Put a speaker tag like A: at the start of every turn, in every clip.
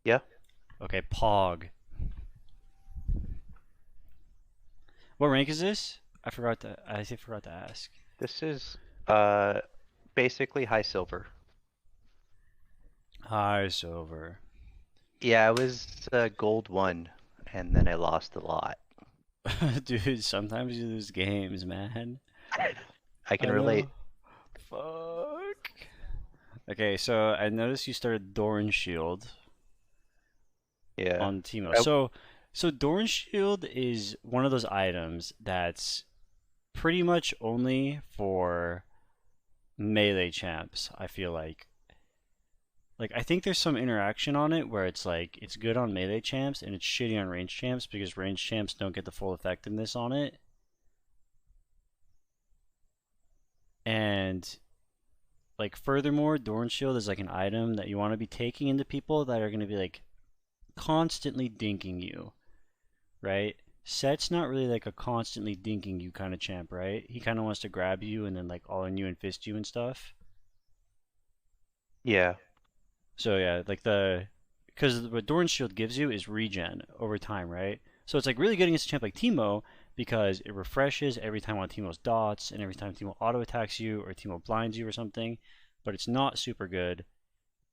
A: Yeah,
B: Okay, Pog. What rank is this? I forgot to ask.
A: this is uh basically high silver.
B: High silver.
A: Yeah, I was gold one, and then I lost a lot.
B: Dude, sometimes you lose games, man.
A: I can
B: I
A: relate.
B: know. Fuck. Okay, so I noticed you started Doran Shield
A: Yeah.
B: on Teemo.
A: I,
B: So Doran Shield is one of those items that's pretty much only for melee champs, I feel like. Like I think there's some interaction on it where it's like it's good on melee champs and it's shitty on range champs because range champs don't get the full effectiveness on it. And like furthermore, Doran Shield is like an item that you want to be taking into people that are going to be like constantly dinking you, right? Set's not really like a constantly dinking you kind of champ, right? He kind of wants to grab you and then like all in you and fist you and stuff.
A: yeah.
B: So yeah, like because what Doran Shield gives you is regen over time, right? So it's like really good against a champ like Teemo because it refreshes every time on Teemo's dots and every time Teemo auto attacks you or Teemo blinds you or something. But it's not super good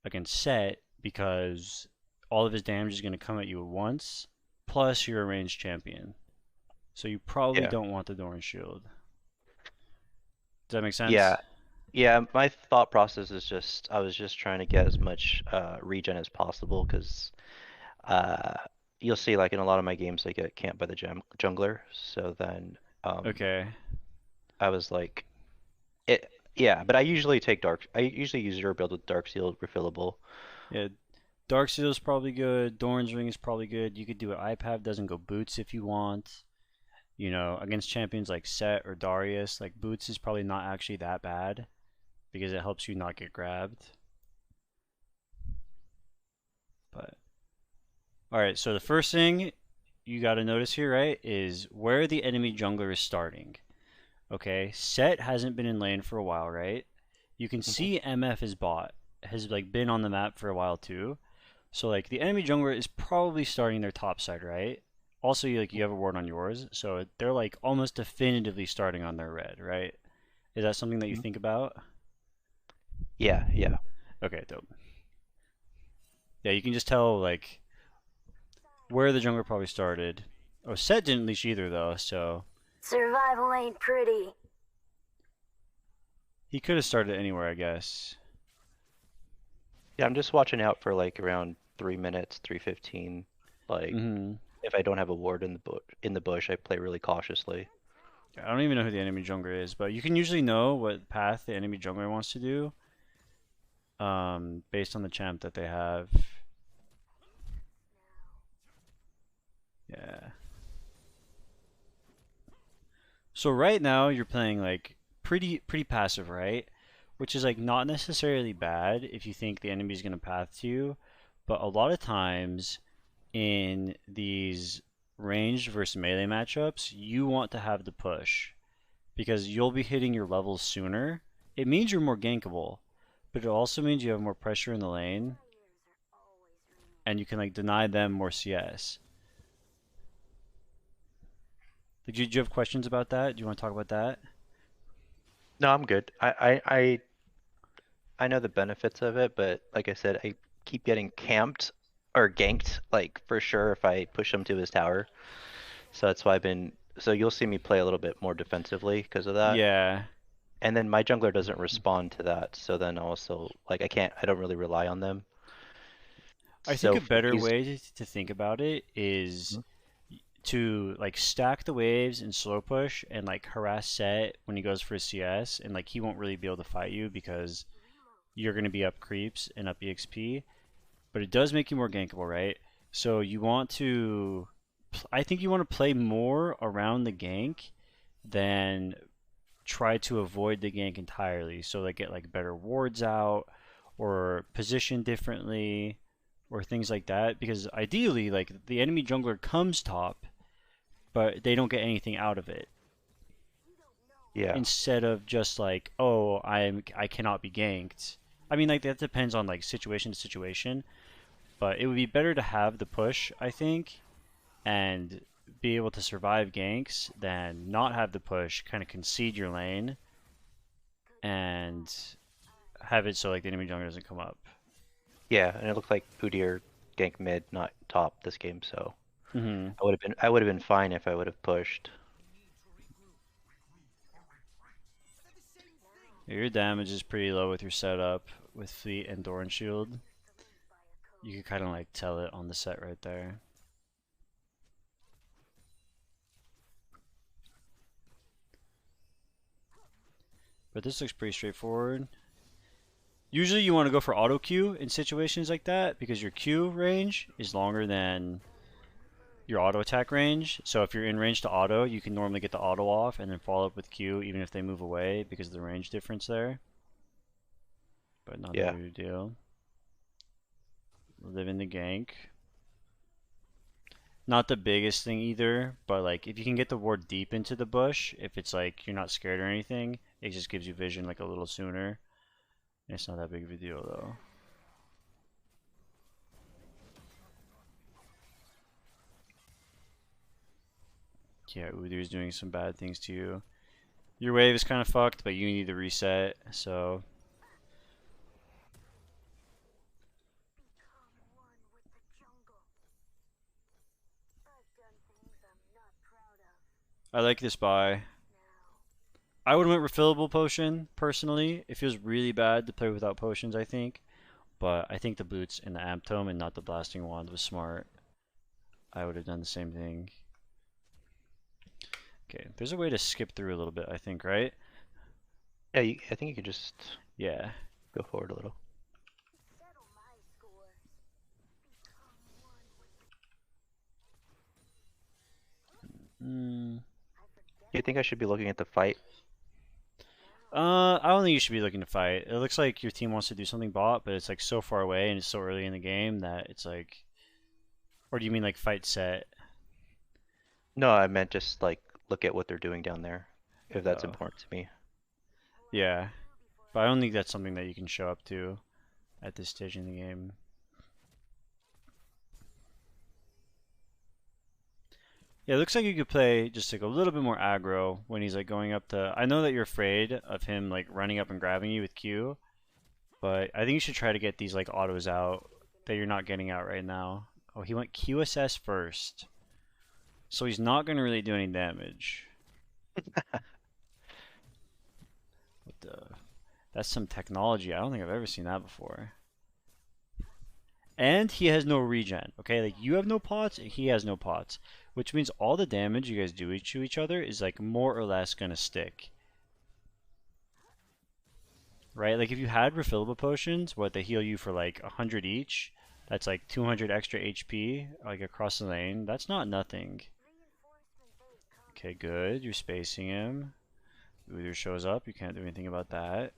B: against Set because all of his damage is going to come at you at once. Plus, you're a ranged champion, so you probably
A: Yeah.
B: don't want the Doran Shield. Does that make sense?
A: Yeah. Yeah, my thought process is just I was just trying to get as much regen as possible because uh you'll see like in a lot of my games I get camped by the jungler. So then
B: Okay.
A: I was like it yeah, but I usually use your build with Dark Seal refillable.
B: Yeah, Dark Seal's probably good. Doran's Ring is probably good. You could do it iPad, doesn't go Boots if you want. You know, against champions like Set or Darius, like Boots is probably not actually that bad because it helps you not get grabbed. But all right, so the first thing you got to notice here, right, is where the enemy jungler is starting. Okay, Set hasn't been in lane for a while, right? You can
A: Hmm.
B: see MF is bot has like been on the map for a while too. So like the enemy jungler is probably starting their top side, right? Also, you have a ward on yours, so they're like almost definitively starting on their red, right? Is that something that you
A: Hmm.
B: think about?
A: Yeah, yeah.
B: Okay, dope. Yeah, you can just tell like where the jungler probably started. Oh, Set didn't leash either though, so
C: Survival ain't pretty.
B: he could have started anywhere, I guess.
A: Yeah, I'm just watching out for like around 3 minutes, 3:15. Like
B: Mm-hmm.
A: if I don't have a ward in the bush, I play really cautiously.
B: I don't even know who the enemy jungler is, but you can usually know what path the enemy jungler wants to do, based on the champ that they have. Yeah. So right now you're playing like pretty passive, right? Which is like not necessarily bad if you think the enemy's gonna path to you, but a lot of times in these ranged versus melee matchups, you want to have the push because you'll be hitting your levels sooner. It means you're more gankable, but it also means you have more pressure in the lane and you can like deny them more CS. Did you have questions about that? Do you want to talk about that?
A: No, I'm good. I know the benefits of it, but like I said, I keep getting camped or ganked, like for sure if I push him to his tower. So that's why so you'll see me play a little bit more defensively because of that.
B: Yeah.
A: And then my jungler doesn't respond to that, so then also like I don't really rely on them.
B: I think
A: So
B: a better
A: he's
B: way to think about it is
A: Mhm.
B: to like stack the waves and slow push and like harass Set when he goes for his CS and like he won't really be able to fight you because you're going to be up creeps and up EXP, but it does make you more gankable, right? So you want to I think you want to play more around the gank than try to avoid the gank entirely. So they get like better wards out or position differently or things like that because ideally like the enemy jungler comes top but they don't get anything out of it
A: yeah.
B: instead of just like I cannot be ganked. I mean like that depends on like situation to situation, But it would be better to have the push, I think, and be able to survive ganks than not have the push, kind of concede your lane, and have it so like the enemy jungler doesn't come up.
A: Yeah, and it looked like Udyr ganked mid, not top this game, so
B: Hmm.
A: I would have been fine if I would have pushed.
B: Your damage is pretty low with your setup with Fleet and Doran Shield. You could kind of like tell it on the set right there. But this looks pretty straightforward. Usually you want to go for auto Q in situations like that because your Q range is longer than your auto attack range. So if you're in range to auto, you can normally get the auto off and then follow up with Q even if they move away because of the range difference there. But not a big deal. Live in the gank. Not the biggest thing either, but like if you can get the ward deep into the bush, if it's like you're not scared or anything, it just gives you vision like a little sooner. It's not that big of a deal though. Yeah, Udyr's doing some bad things to you. Your wave is kind of fucked, but you need to reset, so... I like this buy. I would have went refillable potion, personally. It feels really bad to play without potions, I think. But I think the boots and the amp tome and not the blasting wand was smart. I would have done the same thing. Okay, there's a way to skip through a little bit, I think, right?
A: Yeah, I think you could just
B: Yeah.
A: go forward a little.
B: Hmm.
A: Do you think I should be looking at the fight?
B: I don't think you should be looking to fight. It looks like your team wants to do something bot, but it's like so far away and it's so early in the game that it's like... Or do you mean like fight set?
A: No, I meant just like look at what they're doing down there, if that's
B: Oh.
A: important to me.
B: Yeah. But I don't think that's something that you can show up to at this stage in the game. Yeah, it looks like you could play just like a little bit more aggro when he's like going up to... I know that you're afraid of him like running up and grabbing you with Q, but I think you should try to get these like autos out that you're not getting out right now. Oh, he went QSS first. So he's not going to really do any damage. What the... That's some technology. I don't think I've ever seen that before. And he has no regen, okay? Like, you have no pots, and he has no pots. Which means all the damage you guys do to each other is, like, more or less gonna stick. Right? Like, if you had refillable potions, what, they heal you for, like, 100 each? That's, like, 200 extra HP, like, across the lane. That's not nothing. Okay, good. You're spacing him. Udyr shows up. You can't do anything about that.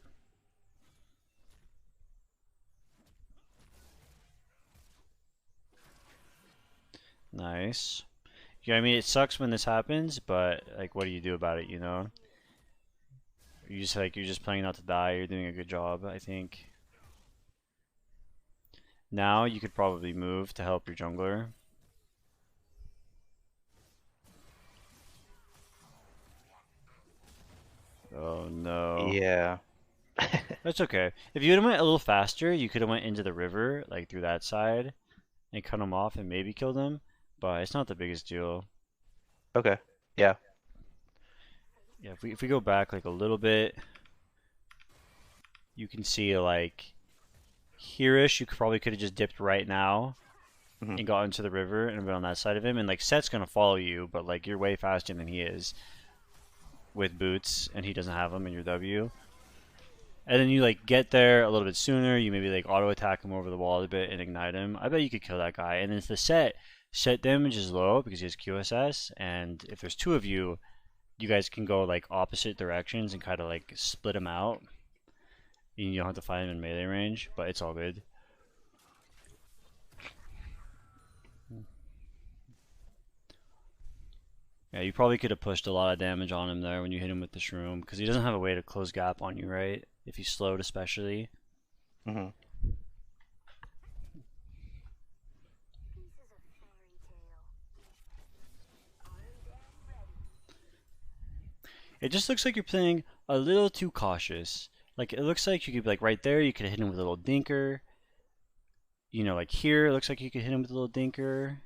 B: Nice. Yeah, I mean, it sucks when this happens, but like, what do you do about it? You know, you just like you're just playing not to die. You're doing a good job, I think. Now you could probably move to help your jungler. Oh no.
A: Yeah.
B: That's okay. If you would have went a little faster, you could have went into the river, like through that side, and cut him off and maybe killed him. But it's not the biggest deal.
A: Okay. Yeah.
B: Yeah, if we go back like a little bit, you can see like here-ish, you probably could have just dipped right now
A: Hmm.
B: and got into the river and been on that side of him. And like Set's gonna follow you, but like you're way faster than he is with boots, and he doesn't have them in your W. And then you like get there a little bit sooner. You maybe like auto attack him over the wall a bit and ignite him. I bet you could kill that guy. And if the set damage is low because he has QSS, and if there's two of you, you guys can go like opposite directions and kind of like split them out. You don't have to fight him in melee range, but it's all good. Yeah, you probably could have pushed a lot of damage on him there when you hit him with the shroom, because he doesn't have a way to close gap on you, right? If he's slowed especially.
A: Hmm.
B: It just looks like you're playing a little too cautious. Like it looks like you could be like right there, you could hit him with a little dinker. You know, like here, it looks like you could hit him with a little dinker.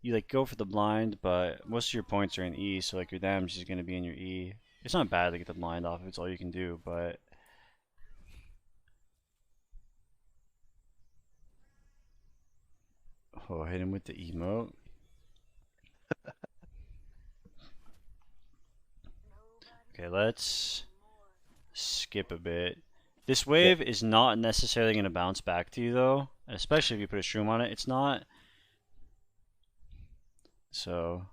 B: You like go for the blind, but most of your points are in E, so like your damage is gonna be in your E. It's not bad to get the blind off if it's all you can do, but oh, hit him with the emote. Okay, let's skip a bit. This
A: Yeah,
B: wave is not necessarily going to bounce back to you though, especially if you put a shroom on it. It's not. So,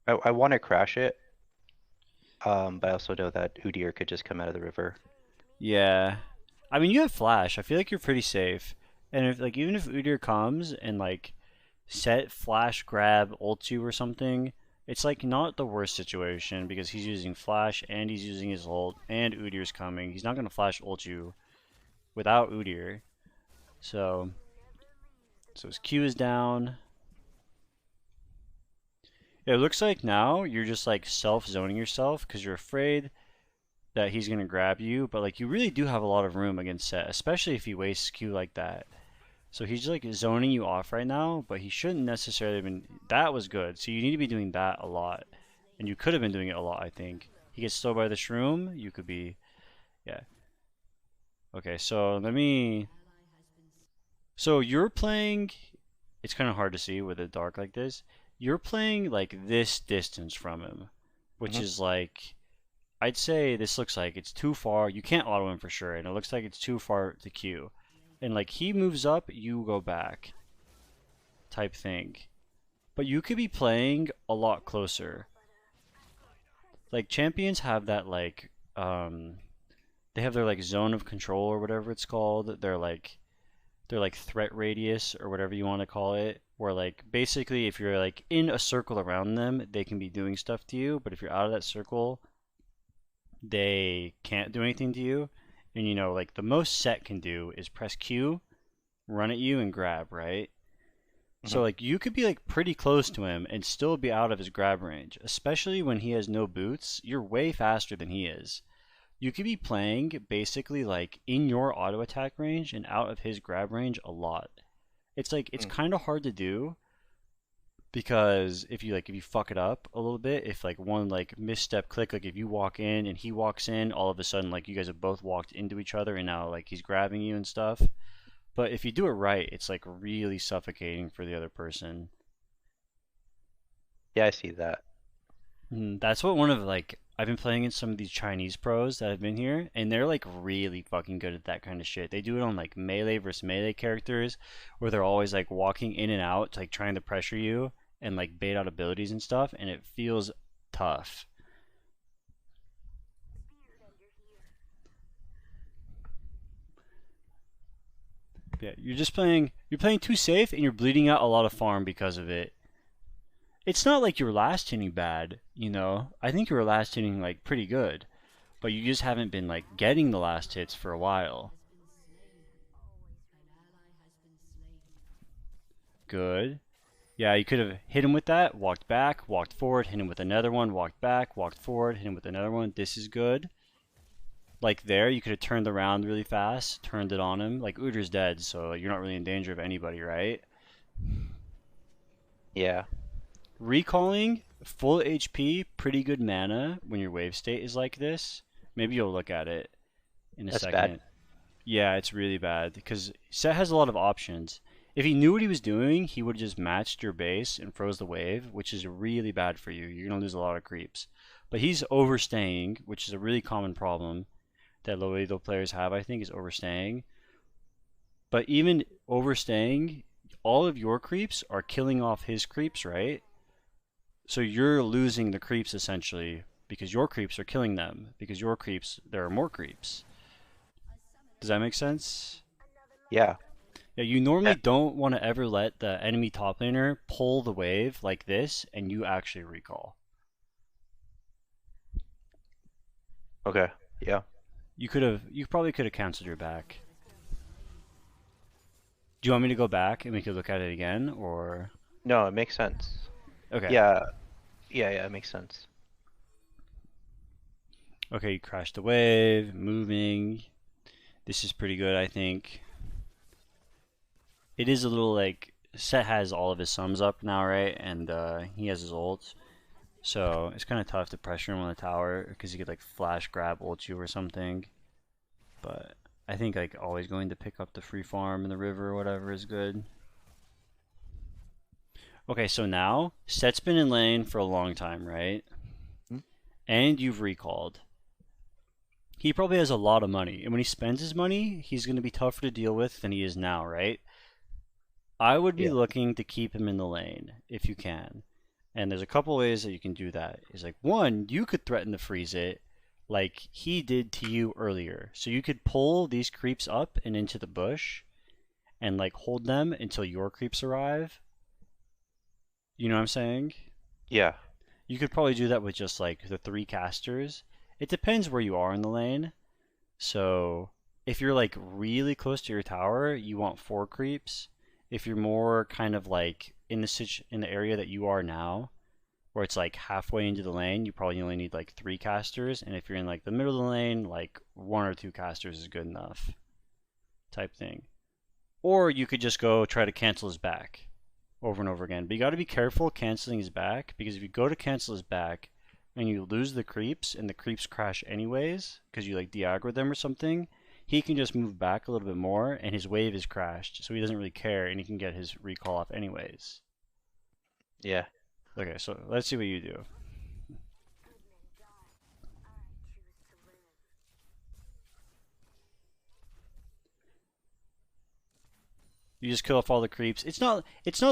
A: I want to crash it, but I also know that Udyr could just come out of the river.
B: yeah. I mean, you have flash. I feel like you're pretty safe. And if like even if Udyr comes and like set flash grab ult you or something, it's like not the worst situation because he's using flash and he's using his ult and Udyr's coming. He's not going to flash ult you without Udyr. So, so his Q is down. It looks like now you're just like self-zoning yourself because you're afraid that he's gonna grab you, but like you really do have a lot of room against Set, especially if he wastes Q like that. So he's like zoning you off right now, but he shouldn't necessarily have been. That was good. So you need to be doing that a lot, and you could have been doing it a lot. I think he gets slowed by the shroom. You could be, yeah. Okay, so let me. So you're playing. It's kind of hard to see with it dark like this. You're playing like this distance from him, which
A: Hmm.
B: is like I'd say this looks like it's too far. You can't auto him for sure, and it looks like it's too far to queue. And like he moves up, you go back, type thing. But you could be playing a lot closer. Like champions have that like they have their like zone of control or whatever it's called. They're like threat radius or whatever you want to call it. Where like basically if you're like in a circle around them, they can be doing stuff to you. But if you're out of that circle, they can't do anything to you. And you know, like the most Set can do is press Q, run at you, and grab, right?
A: Hmm.
B: So like you could be like pretty close to him and still be out of his grab range, especially when he has no boots. You're way faster than he is. You could be playing basically like in your auto attack range and out of his grab range a lot. It's like it's
A: Mm.
B: kind of hard to do because if you fuck it up a little bit, if like one like misstep click, like if you walk in and he walks in, all of a sudden like you guys have both walked into each other and now like he's grabbing you and stuff. But if you do it right, it's like really suffocating for the other person.
A: Yeah, I see that.
B: That's what one of like I've been playing in some of these Chinese pros that have been here, and they're like really fucking good at that kind of shit. They do it on like melee versus melee characters, where they're always like walking in and out, like trying to pressure you and like bait out abilities and stuff, and it feels tough. Yeah, you're playing too safe, and you're bleeding out a lot of farm because of it. It's not like you're last hitting bad, you know. I think you were last hitting like pretty good, but you just haven't been like getting the last hits for a while. Good. Yeah, you could have hit him with that, walked back, walked forward, hit him with another one, walked back, walked forward, hit him with another one. This is good. Like there, you could have turned around really fast, turned it on him. Like Udr's dead, so like, you're not really in danger of anybody, right?
A: Yeah,
B: Recalling, full HP, pretty good mana when your wave state is like this. Maybe you'll look at it in a
A: that's bad.
B: second. Yeah, it's really bad because Set has a lot of options. If he knew what he was doing, he would have just matched your base and froze the wave, which is really bad for you. You're going to lose a lot of creeps. But he's overstaying, which is a really common problem that low elo players have, I think, is overstaying. But even overstaying, all of your creeps are killing off his creeps, right? So you're losing the creeps essentially because your creeps are killing them because your creeps, there are more creeps. Does that make sense?
A: Yeah.
B: Yeah, you normally don't want to ever let the enemy top laner pull the wave like this and you actually recall.
A: Okay. Yeah.
B: You probably could have canceled your back. Do you want me to go back and we could look at it again or
A: No, it makes sense.
B: okay.
A: Yeah. Yeah, yeah, it makes sense.
B: Okay, you crashed the wave, moving. This is pretty good, I think. It is a little like Set has all of his sums up now, right? And he has his ults. So it's kind of tough to pressure him on the tower because he could like flash grab ult you or something. But I think like always going to pick up the free farm in the river or whatever is good. Okay, so now Set's been in lane for a long time, right?
A: Hmm?
B: And you've recalled. He probably has a lot of money, and when he spends his money, he's going to be tougher to deal with than he is now, right? I would be
A: Yeah.
B: looking to keep him in the lane if you can. And there's a couple ways that you can do that. Is like one, you could threaten to freeze it like he did to you earlier. So you could pull these creeps up and into the bush and like hold them until your creeps arrive. You know what I'm saying?
A: Yeah.
B: You could probably do that with just like the 3 casters. It depends where you are in the lane. So if you're like really close to your tower, you want 4 creeps. If you're more kind of like in the area that you are now, where it's like halfway into the lane, you probably only need like 3 casters. And if you're in like the middle of the lane, like 1 or 2 casters is good enough, type thing. Or you could just go try to cancel his back over and over again. But you got to be careful canceling his back, because if you go to cancel his back and you lose the creeps and the creeps crash anyways because you like de-aggro them or something, he can just move back a little bit more and his wave is crashed, so he doesn't really care and he can get his recall off anyways.
A: Yeah.
B: Okay, so let's see what you do. You just kill off all the creeps. It's not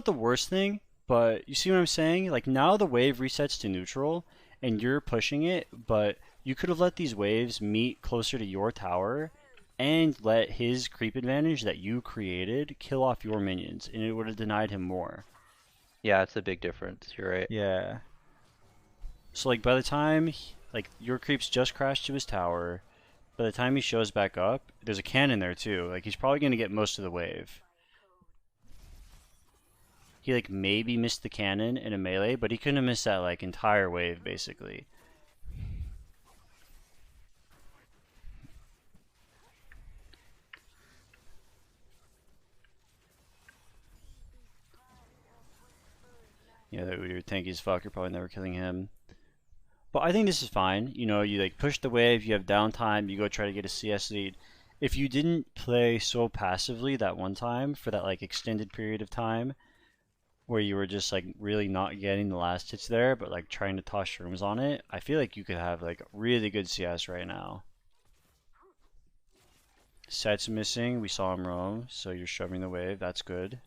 B: the worst thing, but you see what I'm saying? Like now the wave resets to neutral and you're pushing it, but you could have let these waves meet closer to your tower and let his creep advantage that you created kill off your minions, and it would have denied him more.
A: Yeah, it's a big difference. You're right.
B: Yeah. So like by the time like your creeps just crashed to his tower, by the time he shows back up, there's a cannon there too. Like he's probably gonna get most of the wave. He like maybe missed the cannon in a melee, but he couldn't have missed that like entire wave basically. Yeah, that you're tanky as fuck. You're probably never killing him. But I think this is fine. You know, you like push the wave, you have downtime, you go try to get a CS lead. If you didn't play so passively that one time for that like extended period of time where you were just like really not getting the last hits there, but like trying to toss shrooms on it, I feel like you could have like really good CS right now. Set's missing. We saw him roam, so you're shoving the wave. That's good.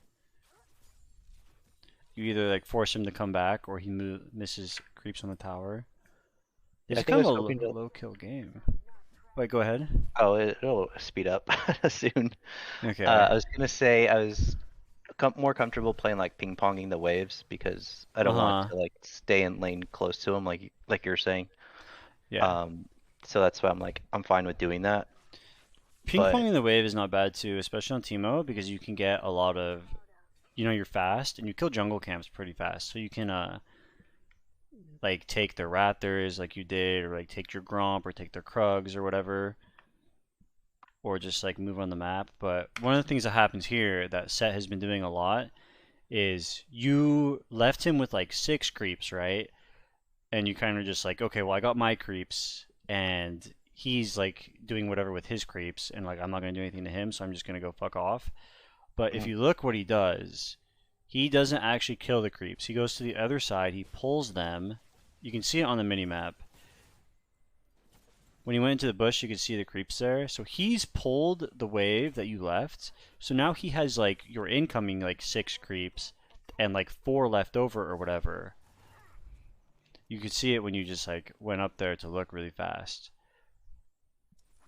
B: You either like force him to come back or he misses creeps on the tower. This
A: I
B: is
A: think I
B: kind
A: was
B: of a
A: hoping to.
B: low kill game. Wait, go ahead.
A: Oh, it'll speed up soon.
B: Okay.
A: I was gonna say I was more comfortable playing like ping ponging the waves because I
B: Uh
A: don't want
B: huh.
A: to like stay in lane close to them like you're saying.
B: Yeah.
A: Um, so that's why I'm fine with doing that.
B: Ping
A: But
B: ponging the wave is not bad too, especially on Teemo because you can get a lot of, you're fast and you kill jungle camps pretty fast. So you can like take their raptors like you did, or like take your gromp or take their krugs or whatever, or just like move on the map. But one of the things that happens here that Set has been doing a lot is you left him with like 6 creeps, right? And you kind of just like, okay, well, I got my creeps, and he's like doing whatever with his creeps, and like I'm not gonna do anything to him, so I'm just gonna go fuck off. But if
A: mm,
B: you look what he doesn't actually kill the creeps. He goes to the other side, he pulls them. You can see it on the mini map. When he went into the bush, you could see the creeps there. So he's pulled the wave that you left. So now he has like your incoming like 6 creeps and like 4 left over or whatever. You could see it when you just like went up there to look really fast.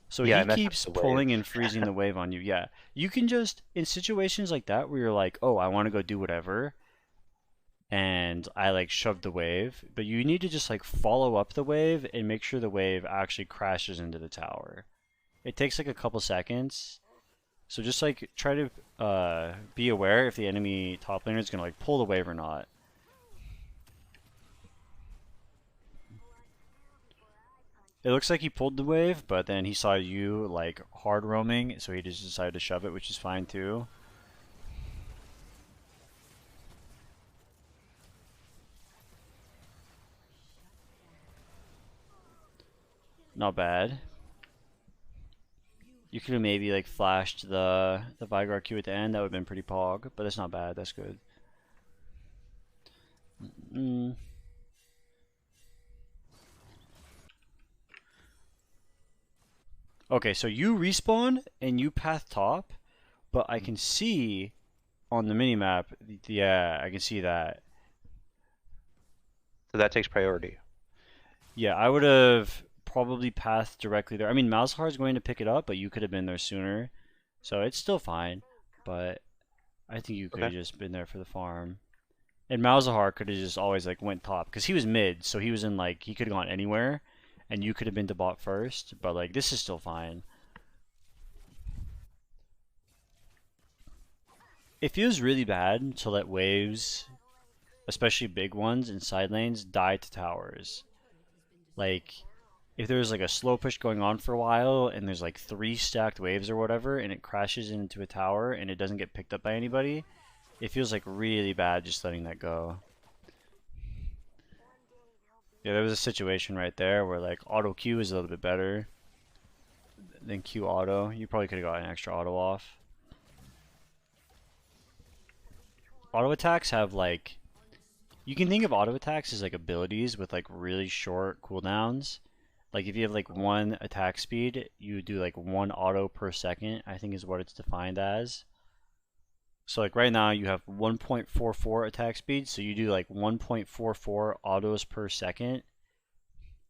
B: So
A: yeah, I
B: he
A: messed up
B: keeps
A: the wave.
B: pulling and freezing the wave on you. Yeah. You can just, in situations like that where you're like, oh, I want to go do whatever, and I like shoved the wave, but you need to just like follow up the wave and make sure the wave actually crashes into the tower. It takes like a couple seconds. So just like try to be aware if the enemy top laner is gonna like pull the wave or not. It looks like he pulled the wave, but then he saw you like hard roaming, so he just decided to shove it, which is fine too. Not bad. You could have maybe like flashed the Vigor Q at the end. That would have been pretty pog, but that's not bad. That's good. Mm. Okay, so you respawn and you path top, but I can see on the minimap, yeah, I can see that.
A: So that takes priority.
B: Yeah, I would have probably pathed directly there. I mean, Malzahar is going to pick it up, but you could have been there sooner. So it's still fine, but I think you could have
A: Okay.
B: just been there for the farm. And Malzahar could have just always like went top because he was mid, so he was in like he could have gone anywhere, and you could have been to bot first. But like this is still fine. It feels really bad to let waves, especially big ones in side lanes, die to towers. Like if there's like a slow push going on for a while and there's like 3 stacked waves or whatever, and it crashes into a tower and it doesn't get picked up by anybody, it feels like really bad just letting that go. Yeah, there was a situation right there where like auto Q is a little bit better than Q auto. You probably could have got an extra auto off. Auto attacks have like, you can think of auto attacks as like abilities with like really short cooldowns. Like if you have like 1 attack speed, you do like 1 auto per second, I think is what it's defined as. So like right now you have 1.44 attack speed, so you do like 1.44 autos per second,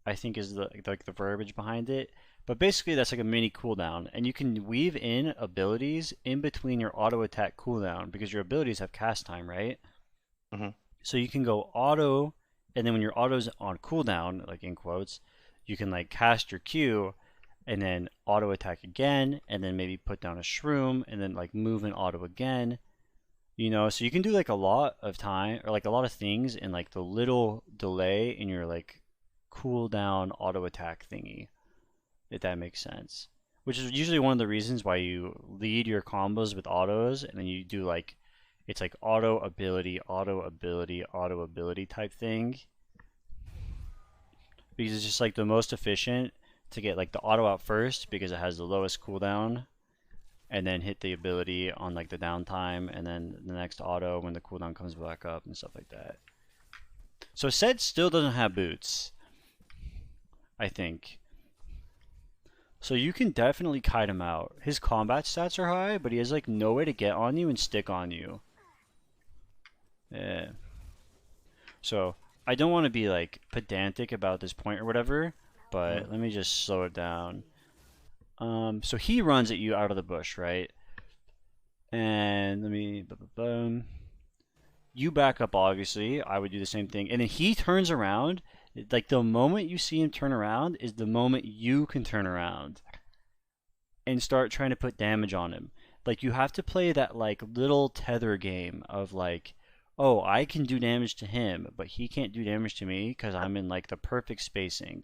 B: I think is the verbiage behind it. But basically that's like a mini cooldown, and you can weave in abilities in between your auto attack cooldown because your abilities have cast time, right?
A: hmm
B: So you can go auto, and then when your auto's on cooldown, like in quotes, you can like cast your Q and then auto attack again, and then maybe put down a shroom and then like move and auto again. So you can do like a lot of time or like a lot of things in like the little delay in your like cooldown auto attack thingy, if that makes sense. Which is usually one of the reasons why you lead your combos with autos and then you do like it's like auto ability type thing. Because it's just like the most efficient to get like the auto out first because it has the lowest cooldown and then hit the ability on like the downtime and then the next auto when the cooldown comes back up and stuff like that. So Sed still doesn't have boots, I think. So you can definitely kite him out. His combat stats are high, but he has like no way to get on you and stick on you. Yeah. So I don't want to be like pedantic about this point or whatever, but let me just slow it down. So he runs at you out of the bush, right? And let me, boom. You back up, obviously. I would do the same thing. And then he turns around. Like the moment you see him turn around is the moment you can turn around and start trying to put damage on him. Like you have to play that like little tether game of like, oh, I can do damage to him, but he can't do damage to me because I'm in like the perfect spacing.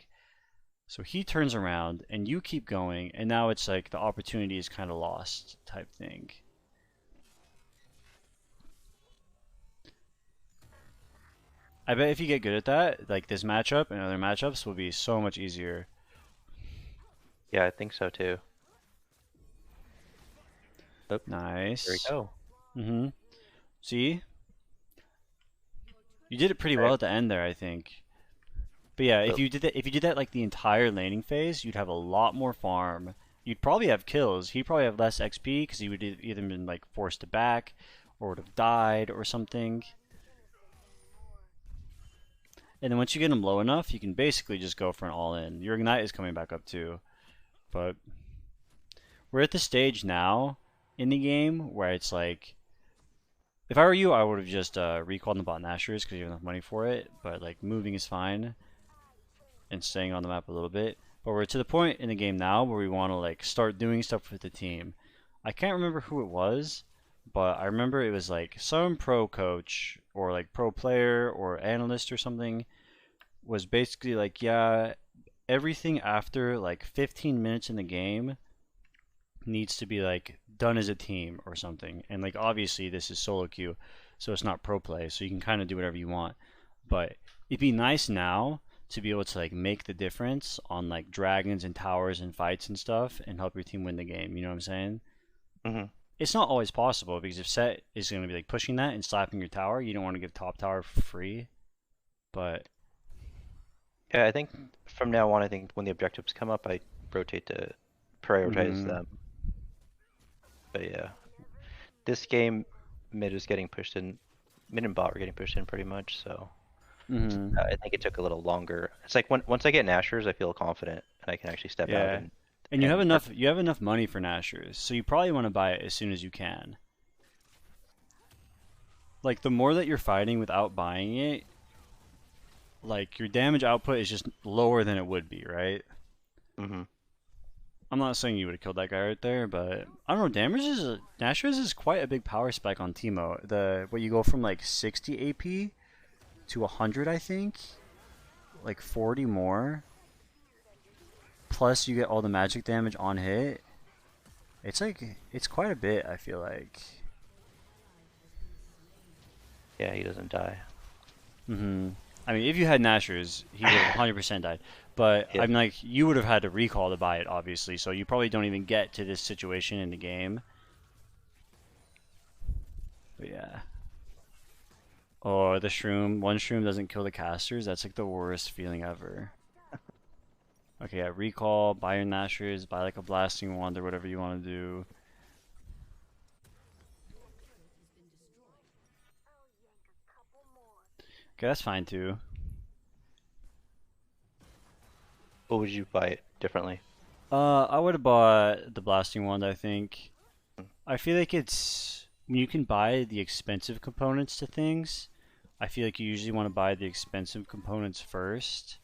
B: So he turns around and you keep going, and now it's like the opportunity is kind of lost type thing. I bet if you get good at that, like this matchup and other matchups will be so much easier.
A: Yeah, I think so too. Oh, there we
B: Nice.
A: go.
B: See? You did it pretty well
A: Right.
B: at the end there, I think. But yeah,
A: Oh,
B: if you did that like the entire laning phase, you'd have a lot more farm. You'd probably have kills. He'd probably have less XP because he would either been like forced to back or would have died or something. And then once you get him low enough, you can basically just go for an all-in. Your ignite is coming back up too. But we're at the stage now in the game where it's like, if I were you, I would have just recalled the bot Nashers because you have enough money for it. But like moving is fine and staying on the map a little bit. But we're to the point in the game now where we want to like start doing stuff with the team. I can't remember who it was, but I remember it was like some pro coach or like pro player or analyst or something was basically like, yeah, everything after like 15 minutes in the game needs to be like done as a team or something. And like obviously this is solo queue, so it's not pro play, so you can kind of do whatever you want. But it'd be nice now to be able to like make the difference on like dragons and towers and fights and stuff and help your team win the game. You know what I'm saying?
A: Hmm.
B: It's not always possible because if set is going to be like pushing that and slapping your tower, you don't want to give top tower for free. But
A: Yeah, I think from now on, I think when the objectives come up, I rotate to prioritize
B: mhm.
A: them. But yeah, this game, mid was getting pushed in, mid and bot were getting pushed in pretty much. So I think it took a little longer. It's like once I get Nashers, I feel confident and I can actually step out
B: Yeah.
A: and
B: And
A: and
B: you have enough money for Nashers, so you probably want to buy it as soon as you can. Like the more that you're fighting without buying it, like your damage output is just lower than it would be, right?
A: hmm
B: I'm not saying you would have killed that guy right there, but I don't know. Nashers is quite a big power spike on Teemo. What you go from like 60 AP to 100, I think, like 40 more. Plus you get all the magic damage on hit. It's quite a bit. I feel like.
A: Yeah, he doesn't die.
B: I mean, if you had Nashers, he would have 100% died. But
A: Yeah.
B: I'm like, you would have had to recall to buy it, obviously. So you probably don't even get to this situation in the game. But yeah. Or the shroom. One shroom doesn't kill the casters. That's like the worst feeling ever. Okay, yeah, recall, buy your Nashers, buy like a blasting wand or whatever you want to do. Okay, that's fine too.
A: What would you buy it differently?
B: I would have bought the blasting wand, I think. I feel like it's when you can buy the expensive components to things, I feel like you usually want to buy the expensive components first.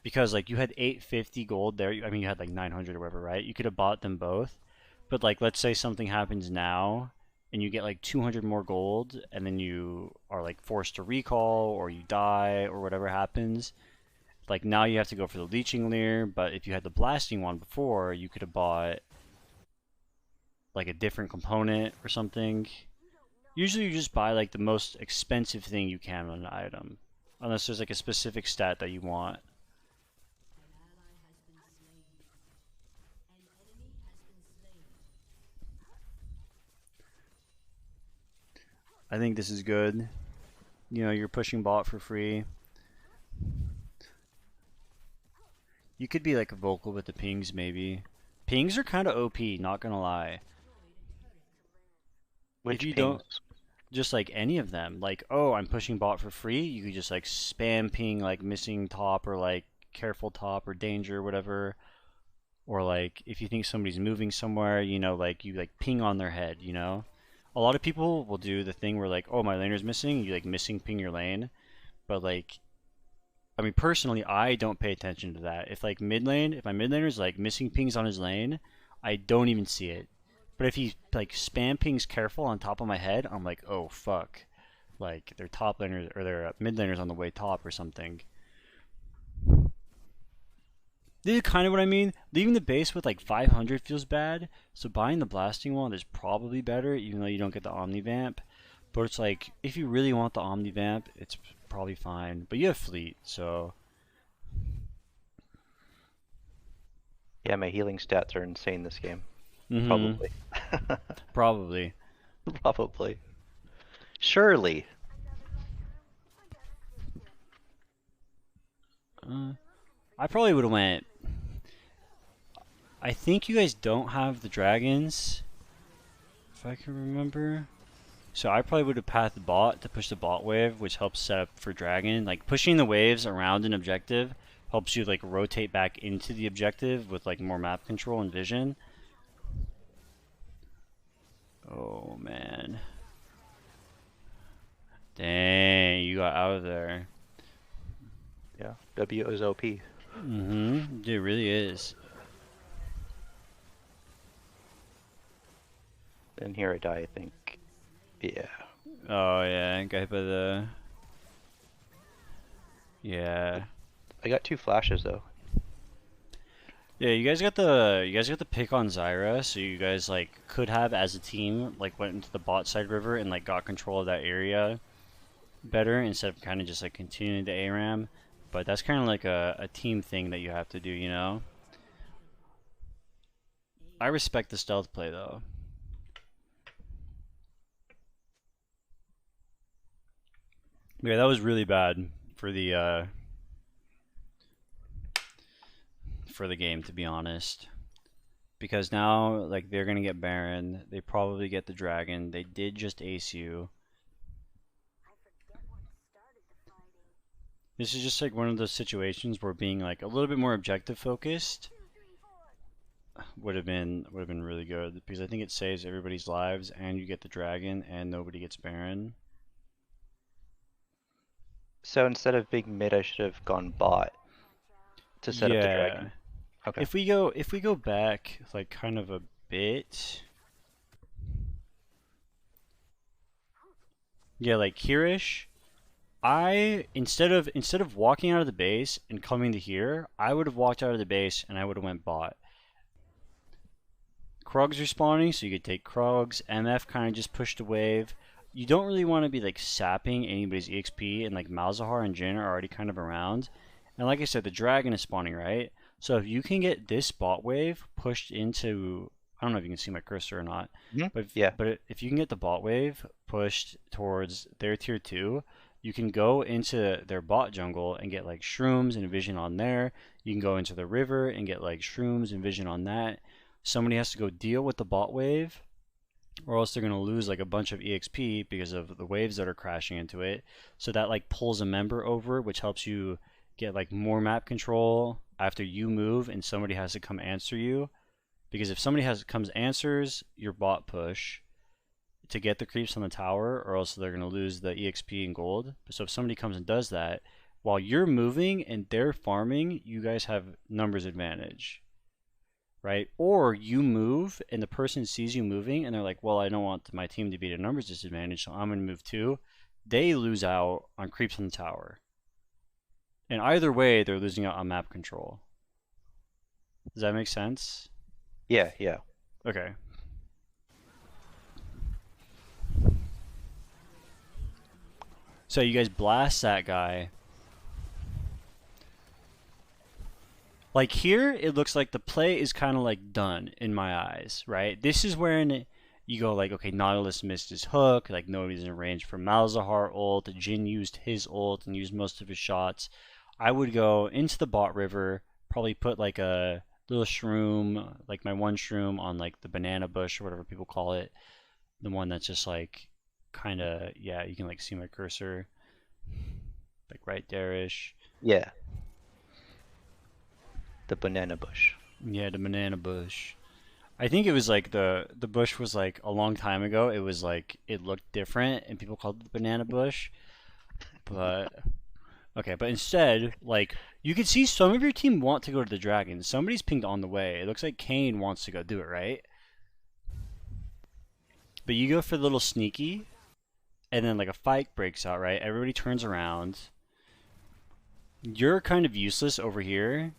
B: Because like you had 850 gold there, I mean you had like 900 or whatever, right? You could have bought them both. But like let's say something happens now and you get like 200 more gold and then you are like forced to recall or you die or whatever happens. Like now you have to go for the leeching leer, but if you had the blasting one before, you could have bought like a different component or something. Usually you just buy like the most expensive thing you can on an item. Unless there's like a specific stat that you want. I think this is good. You know, you're pushing bot for free. You could be like vocal with the pings maybe. Pings are kind of OP, not gonna lie. If
A: Which
B: you don't,
A: pings?
B: just like any of them, like, oh, I'm pushing bot for free, you could just like spam ping like missing top or like careful top or danger or whatever. Or like if you think somebody's moving somewhere, you know, like you like ping on their head, you know? A lot of people will do the thing where like, oh, my laner's missing, you like missing ping your lane. But like, I mean, personally, I don't pay attention to that. If my mid laner's like missing pings on his lane, I don't even see it. But if he like spam pings careful on top of my head, I'm like, oh fuck, like their top laners or their mid laners on the way top or something. This is kind of what I mean. Leaving the base with like 500 feels bad, so buying the blasting wand is probably better, even though you don't get the omnivamp. But it's like if you really want the omnivamp, it's probably fine. But you have fleet, so
A: Yeah, my healing stats are insane this game.
B: mm-hmm,
A: Probably.
B: probably.
A: Probably. Surely.
B: I probably would have went. I think you guys don't have the dragons, if I can remember. So I probably would have pathed bot to push the bot wave, which helps set up for dragon. Like pushing the waves around an objective helps you like rotate back into the objective with like more map control and vision. Oh man. Dang, you got out of there.
A: Yeah. W is OP.
B: Mm-hmm. It really is.
A: And here I die, I think. Yeah.
B: Oh yeah, got hit by the. Yeah.
A: I got 2 flashes though.
B: Yeah, you guys got the pick on Zyra, so you guys like could have as a team like went into the bot side river and like got control of that area better instead of kind of just like continuing the ARAM. But that's kind of like a team thing that you have to do, you know? I respect the stealth play though. Yeah, that was really bad for the game, to be honest. Because now like they're gonna get Baron, they probably get the dragon. They did just ace you. This is just like one of those situations where being like a little bit more objective focused would have been really good because I think it saves everybody's lives and you get the dragon and nobody gets Baron.
A: So instead of being mid, I should have gone bot to set up the
B: Yeah.
A: dragon. Okay.
B: If we go back like kind of a bit. Yeah, like Kirish, I instead of walking out of the base and coming to here, I would have walked out of the base and I would have went bot. Krog's respawning, so you could take Krog's. MF kind of just pushed a wave. You don't really want to be like sapping anybody's EXP, and like Malzahar and Jhin are already kind of around. And like I said, the dragon is spawning, right? So if you can get this bot wave pushed into, I don't know if you can see my cursor or not, but
A: Yeah.
B: if you can get the bot wave pushed towards their tier 2, you can go into their bot jungle and get like shrooms and vision on there. You can go into the river and get like shrooms and vision on that. Somebody has to go deal with the bot wave, or else they're going to lose like a bunch of EXP because of the waves that are crashing into it. So that like pulls a member over, which helps you get like more map control after you move and somebody has to come answer you. Because if somebody comes answers your bot push to get the creeps on the tower, or else they're going to lose the EXP and gold. So if somebody comes and does that, while you're moving and they're farming, you guys have numbers advantage. Right? Or you move and the person sees you moving and they're like, well, I don't want my team to be at a numbers disadvantage, so I'm going to move too. They lose out on creeps on the tower. And either way, they're losing out on map control. Does that make sense?
A: Yeah. Yeah.
B: Okay. So you guys blast that guy. Like here, it looks like the play is kind of like done in my eyes, right? This is when you go like, okay, Nautilus missed his hook, like nobody's in range for Malzahar ult, Jhin used his ult and used most of his shots. I would go into the bot river, probably put like a little shroom, like my one shroom on like the banana bush or whatever people call it. The one that's just like kind of, yeah, you can like see my cursor, like right there-ish.
A: Yeah. The banana bush.
B: Yeah, the banana bush. I think it was like the bush was like a long time ago. It was like it looked different and people called it the banana bush. But okay, but instead, like you can see some of your team want to go to the dragon. Somebody's pinged on the way. It looks like Kane wants to go do it, right? But you go for the little sneaky, and then like a fight breaks out, right? Everybody turns around. You're kind of useless over here.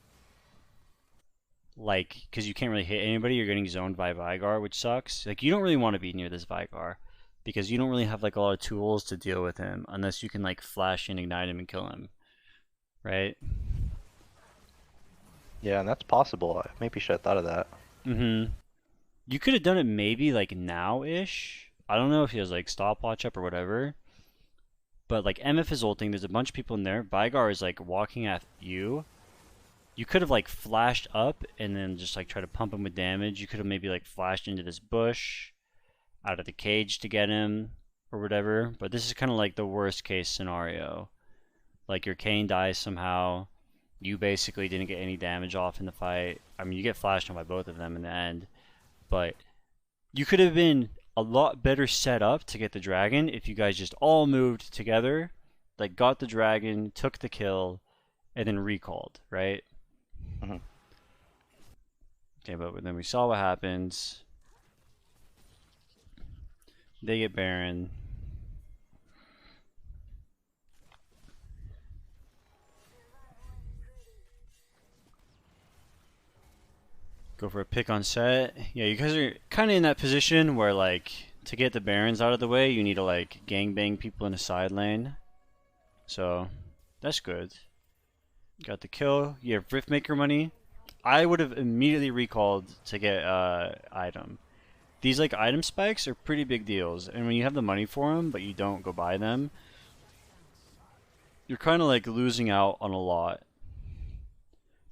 B: Like, because you can't really hit anybody, you're getting zoned by Vigar, which sucks. Like, you don't really want to be near this Vigar, because you don't really have, like, a lot of tools to deal with him, unless you can, like, flash and ignite him and kill him. Right?
A: Yeah, and that's possible. I maybe should have thought of that.
B: Mm-hmm. You could have done it maybe, like, now-ish. I don't know if he has, like, stopwatch up or whatever. But, like, MF is ulting, there's a bunch of people in there. Vigar is, like, walking at you. You could have like flashed up and then just like try to pump him with damage. You could have maybe like flashed into this bush out of the cage to get him or whatever. But this is kind of like the worst case scenario. Like your Kane dies somehow. You basically didn't get any damage off in the fight. I mean, you get flashed on by both of them in the end. But you could have been a lot better set up to get the dragon if you guys just all moved together, like got the dragon, took the kill, and then recalled, right?
A: Mhm.
B: Okay, but then we saw what happens. They get Baron. Go for a pick on set. Yeah, you guys are kind of in that position where like to get the Barons out of the way, you need to like gangbang people in a side lane. So that's good. Got the kill. You have Riftmaker money. I would have immediately recalled to get item. These like item spikes are pretty big deals, and when you have the money for them but you don't go buy them, you're kind of like losing out on a lot.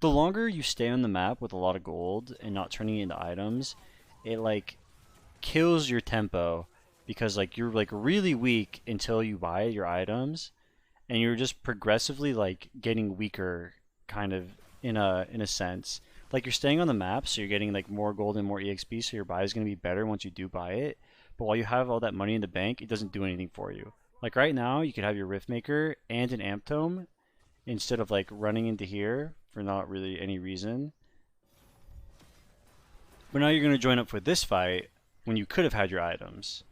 B: The longer you stay on the map with a lot of gold and not turning it into items, it like kills your tempo because like you're like really weak until you buy your items, and you're just progressively like getting weaker kind of in a sense. Like you're staying on the map, so you're getting like more gold and more EXP, so your buy is going to be better once you do buy it. But while you have all that money in the bank, it doesn't do anything for you. Like right now, you could have your Riftmaker and an Amp Tome instead of like running into here for not really any reason. But now you're going to join up for this fight when you could have had your items.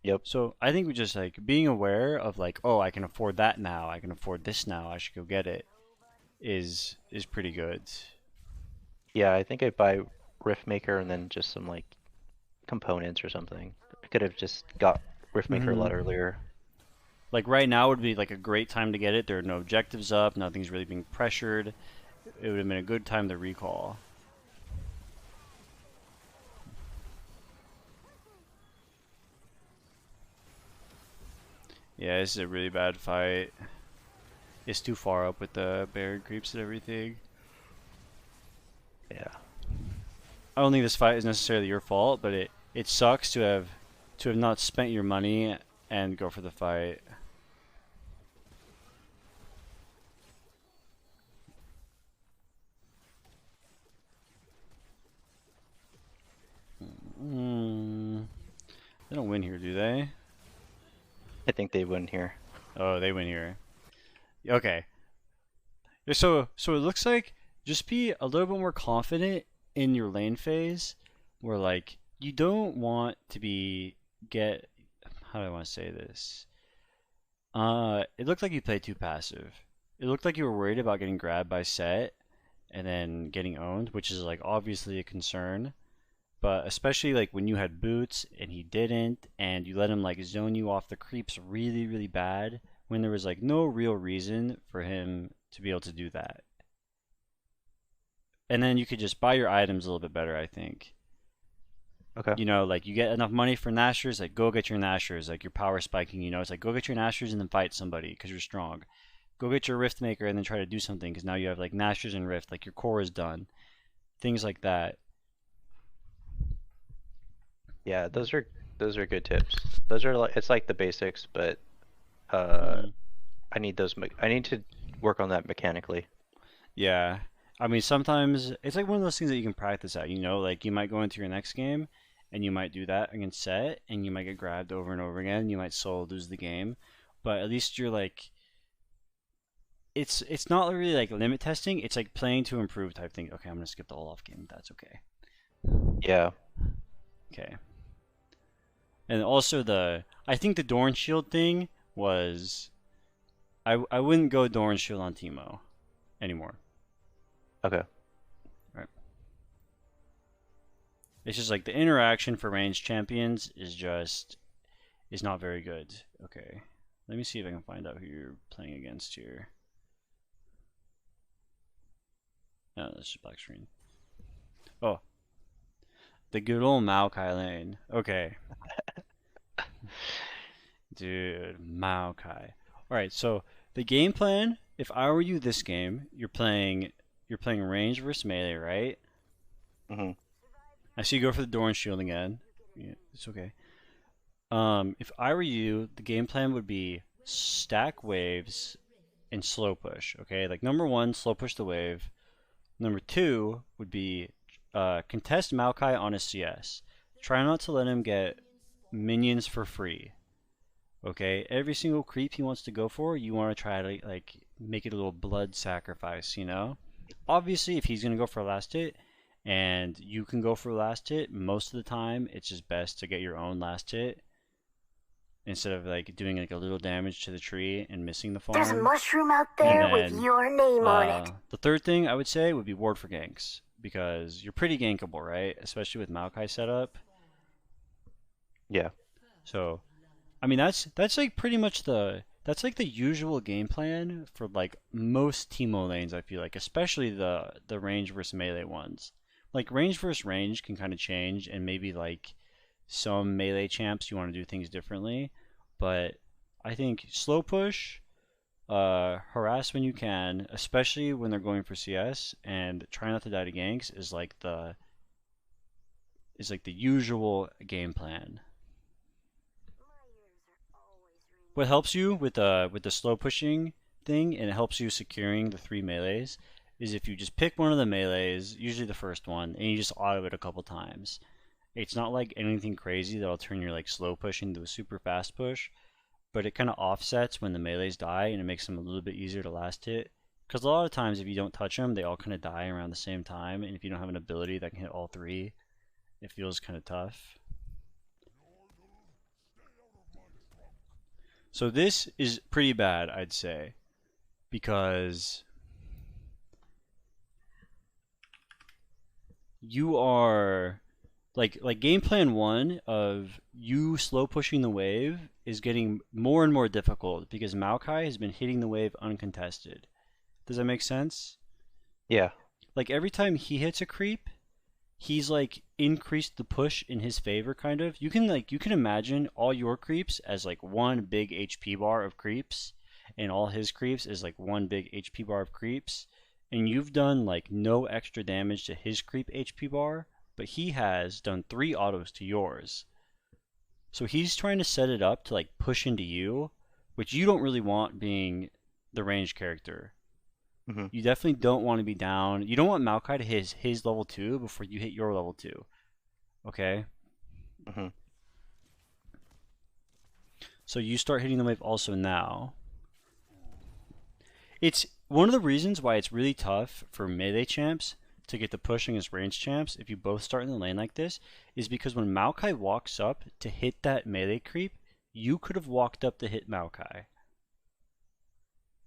A: Yep.
B: So I think we just like being aware of like, oh, I can afford that now. I can afford this now. I should go get it. Is pretty good.
A: Yeah, I think I'd buy Riftmaker and then just some like components or something. I could have just got Riftmaker a lot earlier.
B: Like right now would be like a great time to get it. There are no objectives up. Nothing's really being pressured. It would have been a good time to recall. Yeah, this is a really bad fight. It's too far up with the Baron creeps and everything.
A: Yeah.
B: I don't think this fight is necessarily your fault, but it sucks to have not spent your money and go for the fight. They don't win here, do they?
A: I think they win here.
B: Oh, they win here. Okay. So it looks like just be a little bit more confident in your lane phase, where like you don't want to get how do I want to say this? It looked like you played too passive. It looked like you were worried about getting grabbed by Set and then getting owned, which is like obviously a concern. But especially like when you had boots and he didn't, and you let him like zone you off the creeps really, really bad when there was like no real reason for him to be able to do that. And then you could just buy your items a little bit better, I think.
A: Okay.
B: You know, like you get enough money for Nashers, like go get your Nashers, like your power spiking, you know, it's like go get your Nashers and then fight somebody because you're strong. Go get your Rift Maker and then try to do something because now you have like Nashers and Rift, like your core is done. Things like that.
A: Yeah, those are good tips. Those are like it's like the basics, but I need those. I need to work on that mechanically.
B: Yeah. I mean, sometimes it's like one of those things that you can practice at, you know, like you might go into your next game and you might do that against Set and you might get grabbed over and over again. You might solo lose the game, but at least you're like, it's not really like limit testing. It's like playing to improve type thing. Okay, I'm gonna skip the Olaf game. That's okay.
A: Yeah.
B: Okay. And also I think the Doran shield thing was, I wouldn't go Doran shield on Teemo anymore.
A: Okay.
B: Right. It's just like the interaction for ranged champions is not very good. Okay. Let me see if I can find out who you're playing against here. No, that's just black screen. Oh. The good old Maokai lane. Okay. Dude, Maokai. Alright, so the game plan, if I were you this game, you're playing range versus melee, right? I see you go for the Doran shield again. Yeah, it's okay. If I were you, the game plan would be stack waves and slow push. Okay, like number one, slow push the wave. Number two would be contest Maokai on a CS. Try not to let him get minions for free. Okay, every single creep he wants to go for, you want to try to like make it a little blood sacrifice, you know? Obviously, if he's gonna go for a last hit and you can go for a last hit, most of the time it's just best to get your own last hit instead of like doing like a little damage to the tree and missing the farm.
C: There's a mushroom out there with
B: then,
C: your name on it.
B: The third thing I would say would be ward for ganks. because you're pretty gankable, right? Especially with Maokai setup.
A: Yeah.
B: So, I mean, that's like pretty much that's like the usual game plan for like most Teemo lanes, I feel like, especially the range versus melee ones. Like range versus range can kind of change, and maybe like some melee champs you want to do things differently, but I think slow push, harass when you can, especially when they're going for CS, and try not to die to ganks is like the usual game plan. What helps you with the slow pushing thing, and it helps you securing the three melees, is if you just pick one of the melees, usually the first one, and you just auto it a couple times. It's not like anything crazy that'll turn your like slow push into a super fast push, but it kind of offsets when the melees die, and it makes them a little bit easier to last hit. Because a lot of times, if you don't touch them, they all kind of die around the same time, and if you don't have an ability that can hit all three, it feels kind of tough. So this is pretty bad, I'd say, because you are like game plan one of you slow pushing the wave is getting more and more difficult because Maokai has been hitting the wave uncontested. Does that make sense?
A: Yeah.
B: Like every time he hits a creep, he's like increased the push in his favor kind of. You can imagine all your creeps as like one big HP bar of creeps and all his creeps is like one big HP bar of creeps, and you've done like no extra damage to his creep HP bar, but he has done 3 autos to yours. So he's trying to set it up to like push into you, which you don't really want being the range character.
A: Hmm.
B: You definitely don't want to be down. You don't want Maokai to hit his level 2 before you hit your level 2. Okay?
A: Hmm.
B: So you start hitting the wave also now. It's one of the reasons why it's really tough for melee champs to get the push against range champs if you both start in the lane like this, is because when Maokai walks up to hit that melee creep, you could have walked up to hit Maokai,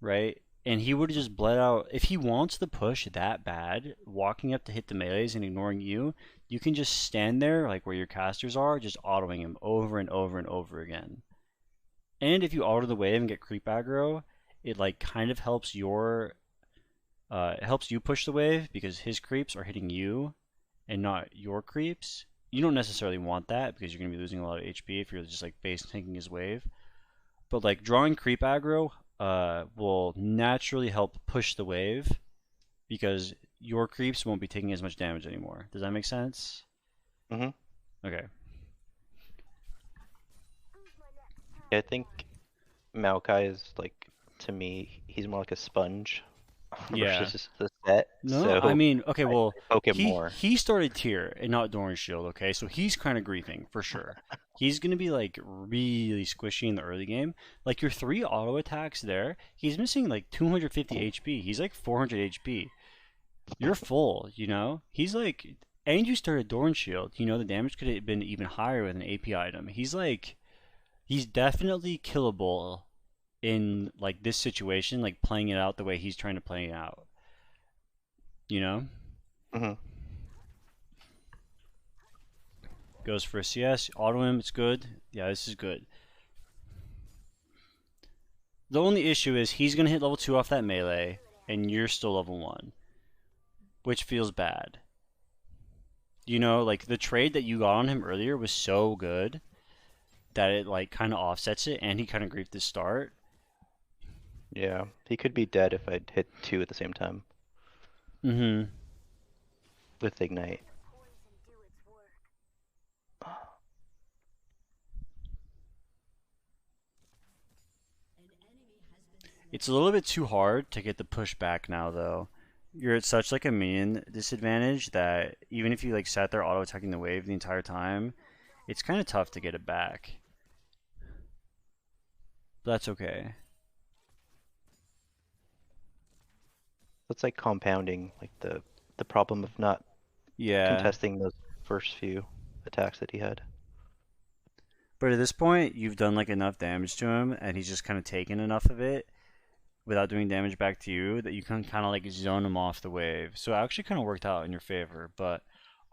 B: right? And he would have just bled out. If he wants the push that bad, walking up to hit the melees and ignoring you, you can just stand there, like where your casters are, just autoing him over and over and over again. And if you auto the wave and get creep aggro, it like kind of helps it helps you push the wave because his creeps are hitting you and not your creeps. You don't necessarily want that because you're going to be losing a lot of HP if you're just like base tanking his wave. But like drawing creep aggro will naturally help push the wave because your creeps won't be taking as much damage anymore. Does that make sense?
A: Hmm.
B: Okay.
A: Yeah, I think Maokai is like, to me, he's more like a sponge
B: Yeah.
A: versus just the set.
B: No, I
A: So
B: mean, okay,
A: I
B: well,
A: poke him
B: he
A: more.
B: he started tier and not Doran Shield, okay? So he's kind of griefing for sure. He's gonna be like really squishy in the early game. Like your 3 auto attacks there, he's missing like 250 HP. He's like 400 HP. You're full, you know? He's like, and you started Doran Shield. You know, the damage could have been even higher with an AP item. He's definitely killable in like this situation, like playing it out the way he's trying to play it out. You know?
A: Hmm.
B: Goes for a CS, auto him, it's good. Yeah, this is good. The only issue is he's gonna hit level 2 off that melee, and you're still level 1, which feels bad. You know, like the trade that you got on him earlier was so good that it like kind of offsets it, and he kind of griefed the start.
A: Yeah, he could be dead if I'd hit 2 at the same time
B: Mm-hmm.
A: with Ignite.
B: It's a little bit too hard to get the push back now, though. You're at such like a minion disadvantage that even if you like sat there auto attacking the wave the entire time, it's kind of tough to get it back. But that's okay.
A: It's like compounding, like the problem of not
B: Yeah.
A: contesting those first few attacks that he had.
B: But at this point, you've done like enough damage to him, and he's just kind of taken enough of it without doing damage back to you, that you can kind of like zone them off the wave. So it actually kind of worked out in your favor. But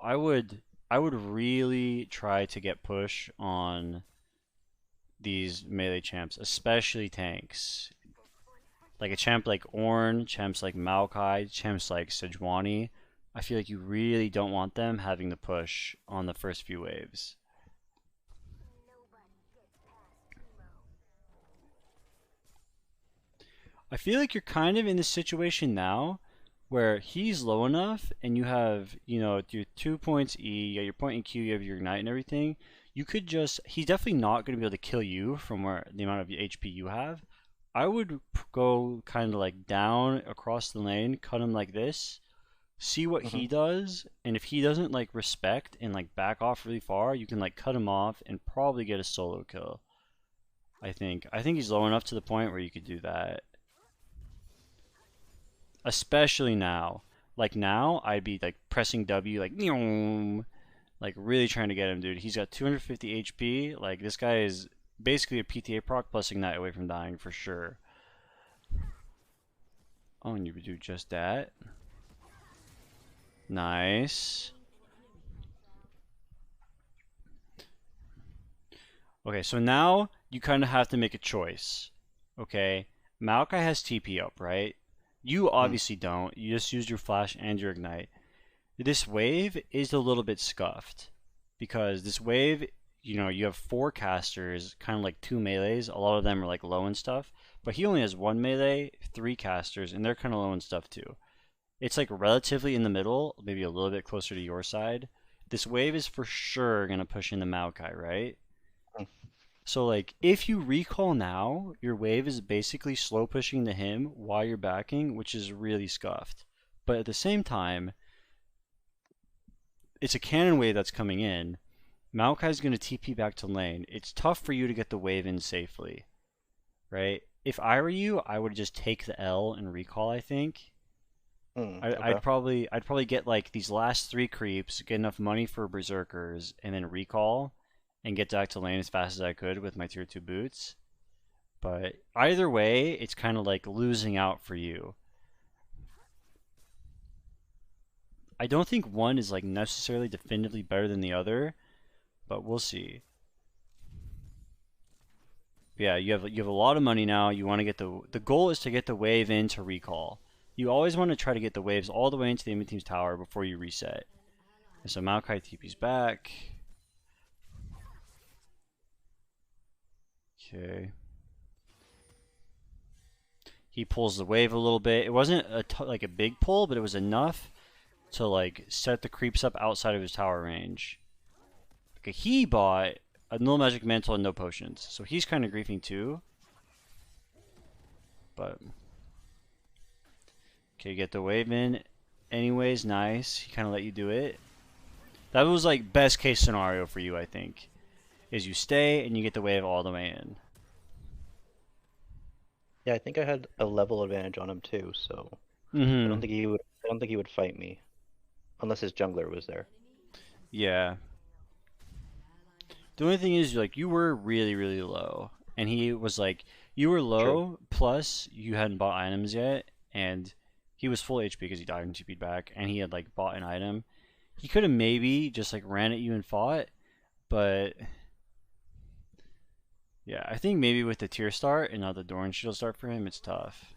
B: I would I would really try to get push on these melee champs, especially tanks. Like a champ like Ornn, champs like Maokai, champs like Sejuani. I feel like you really don't want them having the push on the first few waves. I feel like you're kind of in this situation now where he's low enough and you have, your 2 points E, you got your point in Q, you have your ignite and everything. You could just, he's definitely not going to be able to kill you from where the amount of HP you have. I would go kind of like down across the lane, cut him like this, see what
A: Hmm.
B: he does, and if he doesn't like respect and like back off really far, you can like cut him off and probably get a solo kill. I think. I think he's low enough to the point where you could do that. Especially now. Like now, I'd be like pressing W, like like really trying to get him, dude. He's got 250 HP. Like this guy is basically a PTA proc plus ignite away from dying for sure. Oh, and you would do just that. Nice. Okay, so now you kind of have to make a choice. Okay, Maokai has TP up, right? You
A: Hmm.
B: obviously don't. You just used your flash and your ignite. This wave is a little bit scuffed because this wave, you have four casters, kind of like two melees. A lot of them are like low and stuff, but he only has one melee, three casters, and they're kind of low and stuff too. It's like relatively in the middle, maybe a little bit closer to your side. This wave is for sure gonna push into Maokai, right? So like if you recall now, your wave is basically slow pushing to him while you're backing, which is really scuffed. But at the same time, it's a cannon wave that's coming in. Maokai's going to TP back to lane. It's tough for you to get the wave in safely, right? If I were you, I would just take the L and recall, I think.
A: Okay.
B: I'd probably get like these last three creeps, get enough money for berserkers, and then recall and get back to lane as fast as I could with my tier 2 boots. But either way, it's kind of like losing out for you. I don't think one is like necessarily definitively better than the other, but we'll see. Yeah, you have a lot of money now. You want to get the goal is to get the wave in to recall. You always want to try to get the waves all the way into the enemy team's tower before you reset. And so Maokai TP's back. Okay. He pulls the wave a little bit. It wasn't like a big pull, but it was enough to like set the creeps up outside of his tower range. Okay, he bought a null magic mantle and no potions, so he's kind of griefing too. But okay, get the wave in. Anyways, nice. He kind of let you do it. That was like best case scenario for you, I think. Is you stay and you get the wave all the way in.
A: Yeah, I think I had a level advantage on him too, so I don't
B: Mm-hmm.
A: think he would. I don't think he would fight me unless his jungler was there.
B: Yeah. The only thing is, like, you were really, really low, and he was like, you were
A: True.
B: low. Plus, you hadn't bought items yet, and he was full HP because he died and TP'd back, and he had like bought an item. He could have maybe just like ran at you and fought, but yeah, I think maybe with the tier start and not the Doran shield start for him, it's tough.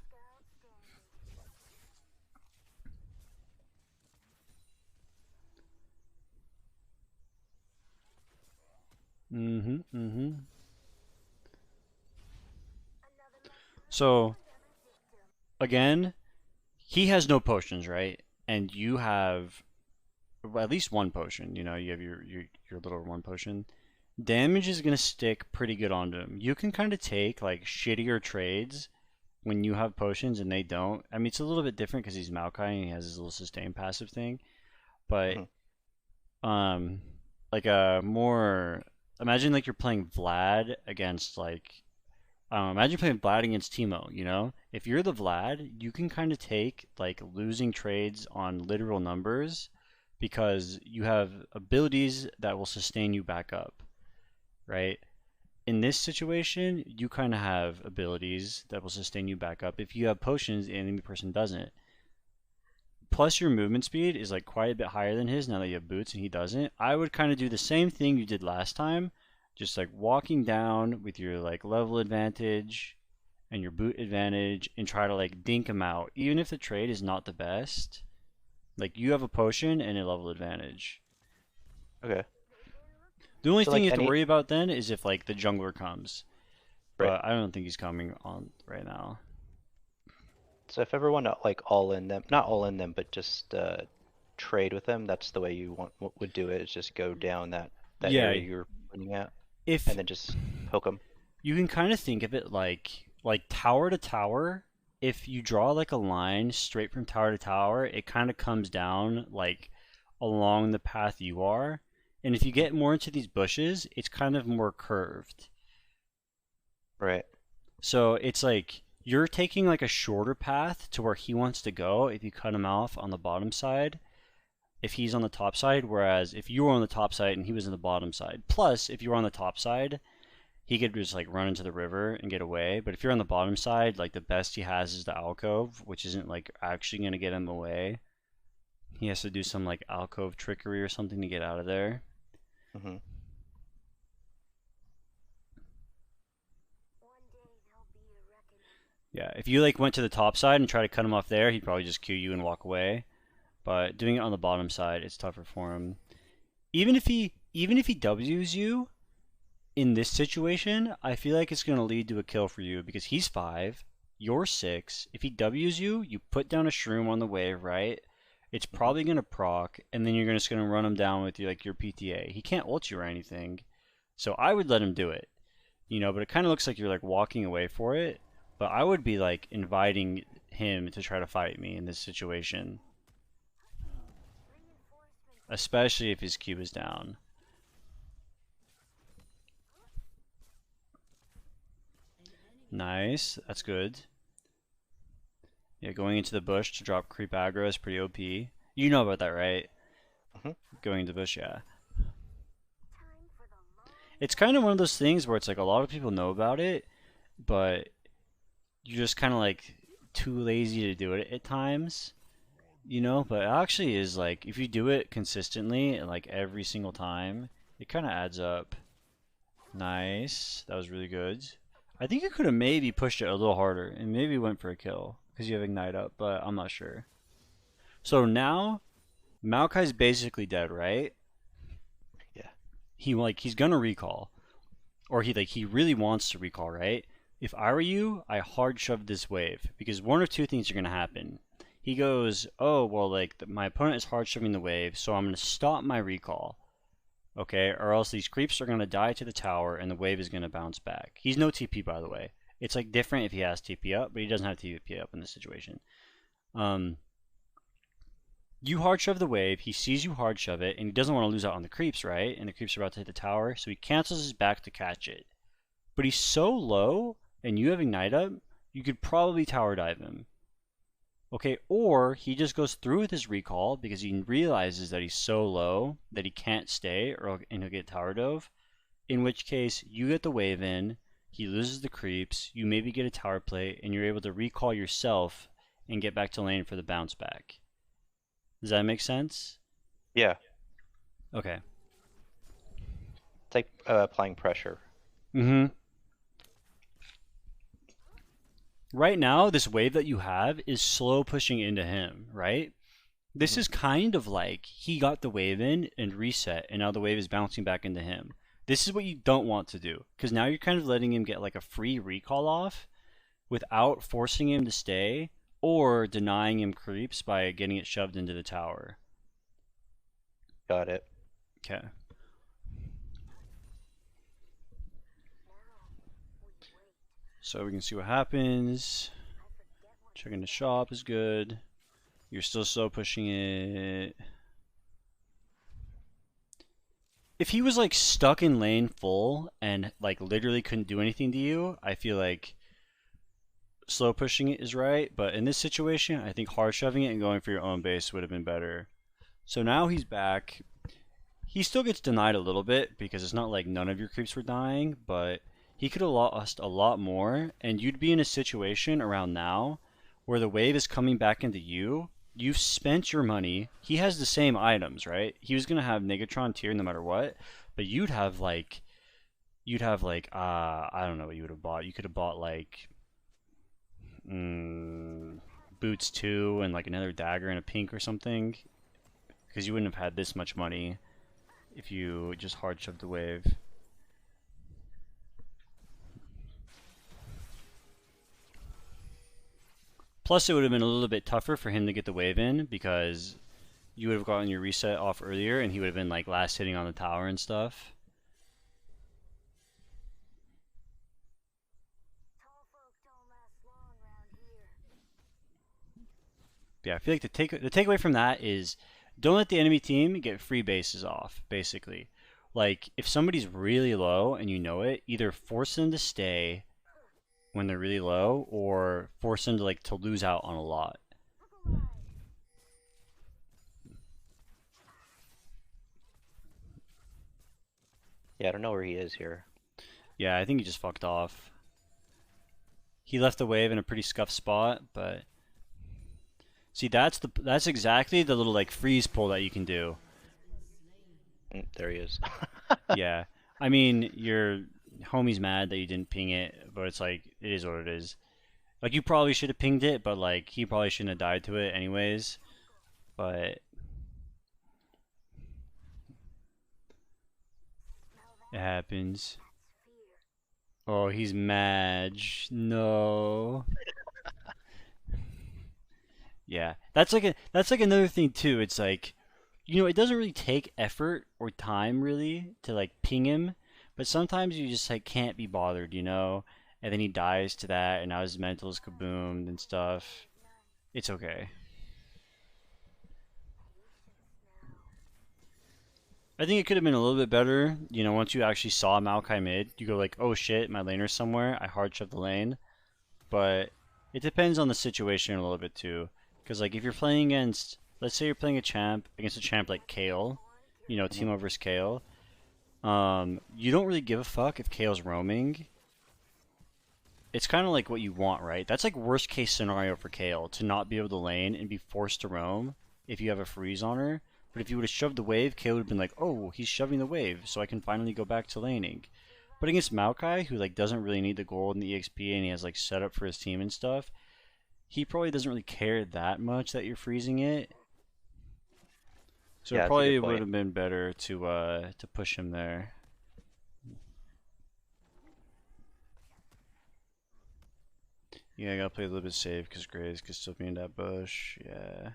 B: Mm-hmm. Mm-hmm. So again, he has no potions, right? And you have well, at least one potion. You have your little one potion. Damage is gonna stick pretty good onto him. You can kind of take like shittier trades when you have potions and they don't. I mean, it's a little bit different because he's Maokai and he has his little sustain passive thing. But
A: Hmm.
B: um, like a more imagine like you're playing Vlad against like imagine playing Vlad against Teemo. If you're the Vlad, you can kind of take like losing trades on literal numbers because you have abilities that will sustain you back up, right? In this situation, you kind of have abilities that will sustain you back up. If you have potions, the enemy person doesn't. Plus, your movement speed is like quite a bit higher than his now that you have boots and he doesn't. I would kind of do the same thing you did last time, just like walking down with your like level advantage and your boot advantage and try to like dink him out. Even if the trade is not the best, like you have a potion and a level advantage.
A: Okay.
B: The only
A: So
B: thing
A: like
B: you have to
A: any
B: worry about then is if like the jungler comes,
A: right.
B: but I don't think he's coming on right now.
A: So if everyone like all in them, not all in them, but just trade with them, that's the way you would do it. Is just go down that
B: Yeah,
A: area you're pointing at,
B: if
A: and then just poke them.
B: you can kind of think of it like tower to tower. If you draw like a line straight from tower to tower, it kind of comes down like along the path you are. And if you get more into these bushes, it's kind of more curved.
A: Right.
B: So it's like you're taking like a shorter path to where he wants to go if you cut him off on the bottom side, if he's on the top side, whereas if you were on the top side and he was on the bottom side. Plus, if you were on the top side, he could just like run into the river and get away. But if you're on the bottom side, like the best he has is the alcove, which isn't like actually going to get him away. He has to do some like alcove trickery or something to get out of there.
A: Hmm.
B: Yeah, if you like went to the top side and try to cut him off there, he'd probably just Q you and walk away. But doing it on the bottom side, it's tougher for him. Even if he W's you in this situation, I feel like it's gonna lead to a kill for you because he's 5, you're 6. If he W's you, you put down a shroom on the wave, right? It's
A: Hmm.
B: probably gonna proc, and then you're just gonna run him down with your PTA. He can't ult you or anything, so I would let him do it. But it kind of looks like you're like walking away for it. But I would be like inviting him to try to fight me in this situation, especially if his Q is down. Nice, that's good. Yeah, going into the bush to drop creep aggro is pretty OP. You know about that, right?
A: Hmm.
B: Going into the bush, yeah. It's kind of one of those things where it's like a lot of people know about it, but you're just kind of like too lazy to do it at times. But it actually is like if you do it consistently and like every single time, it kind of adds up. Nice. That was really good. I think you could have maybe pushed it a little harder and maybe went for a kill because you have Ignite up, but I'm not sure. So now Maokai's basically dead, right?
A: Yeah.
B: He's gonna recall, or he really wants to recall, right? If I were you, I hard shove this wave because one of two things are gonna happen. He goes, oh well, like my opponent is hard shoving the wave, so I'm gonna stop my recall. Okay, or else these creeps are gonna die to the tower and the wave is gonna bounce back. He's no TP, by the way. It's like different if he has TP up, but he doesn't have TP up in this situation. You hard shove the wave, he sees you hard shove it, and he doesn't want to lose out on the creeps, right? And the creeps are about to hit the tower, so he cancels his back to catch it. But he's so low, and you have Ignite up, you could probably tower dive him. Okay, or he just goes through with his recall because he realizes that he's so low that he can't stay and he'll get tower dove. In which case, you get the wave in, he loses the creeps, you maybe get a tower play, and you're able to recall yourself and get back to lane for the bounce back. Does that make sense?
A: Yeah.
B: Okay.
A: It's like applying pressure.
B: Mm-hmm. Right now, this wave that you have is slow pushing into him, right? This
A: Hmm.
B: is kind of like he got the wave in and reset, and now the wave is bouncing back into him. This is what you don't want to do, because now you're kind of letting him get like a free recall off without forcing him to stay or denying him creeps by getting it shoved into the tower.
A: Got it.
B: Okay. So we can see what happens. Checking the shop is good. You're still slow pushing it. If he was like stuck in lane full and like literally couldn't do anything to you, I feel like slow pushing it is right. But in this situation, I think hard shoving it and going for your own base would have been better. So now he's back. He still gets denied a little bit because it's not like none of your creeps were dying, but he could have lost a lot more, and you'd be in a situation around now where the wave is coming back into you. You've spent your money. He has the same items, right? He was gonna have Negatron tier no matter what, but I don't know what you would have bought. You could have bought like boots 2 and like another dagger and a pink or something, because you wouldn't have had this much money if you just hard shoved the wave. Plus, it would have been a little bit tougher for him to get the wave in because you would have gotten your reset off earlier, and he would have been like last hitting on the tower and stuff. Yeah, I feel like the takeaway from that is don't let the enemy team get free bases off, basically. Like, if somebody's really low and you know it, either force them to stay when they're really low or force them to like to lose out on a lot.
A: Yeah, I don't know where he is here.
B: Yeah, I think he just fucked off. He left the wave in a pretty scuffed spot, but see, that's exactly the little like freeze pull that you can do.
A: There he is.
B: Yeah. I mean, your homie's mad that you didn't ping it, but it's like it is what it is. Like you probably should have pinged it, but like he probably shouldn't have died to it anyways. But it happens. Oh, he's mad. No. Yeah. That's like another thing too. It's like it doesn't really take effort or time really to like ping him, but sometimes you just like can't be bothered. And then he dies to that, and now his mental is kaboomed and stuff. It's okay. I think it could have been a little bit better. Once you actually saw Maokai mid, you go like, oh shit, my laner's somewhere. I hard shove the lane. But it depends on the situation a little bit too. Because like if you're playing against, let's say you're playing against a champ like Kale, Teemo versus Kale. You don't really give a fuck if Kale's roaming. It's kind of like what you want, right? That's like worst case scenario for Kale, to not be able to lane and be forced to roam if you have a freeze on her. But if you would have shoved the wave, Kale would have been like, oh, he's shoving the wave, so I can finally go back to laning. But against Maokai, who like doesn't really need the gold and the EXP, and he has like setup for his team and stuff, he probably doesn't really care that much that you're freezing it. So
A: Yeah,
B: it
A: that's a
B: probably
A: good
B: would
A: point.
B: have been better to push him there. Yeah, I gotta play a little bit safe because Graves could still be in that bush. Yeah.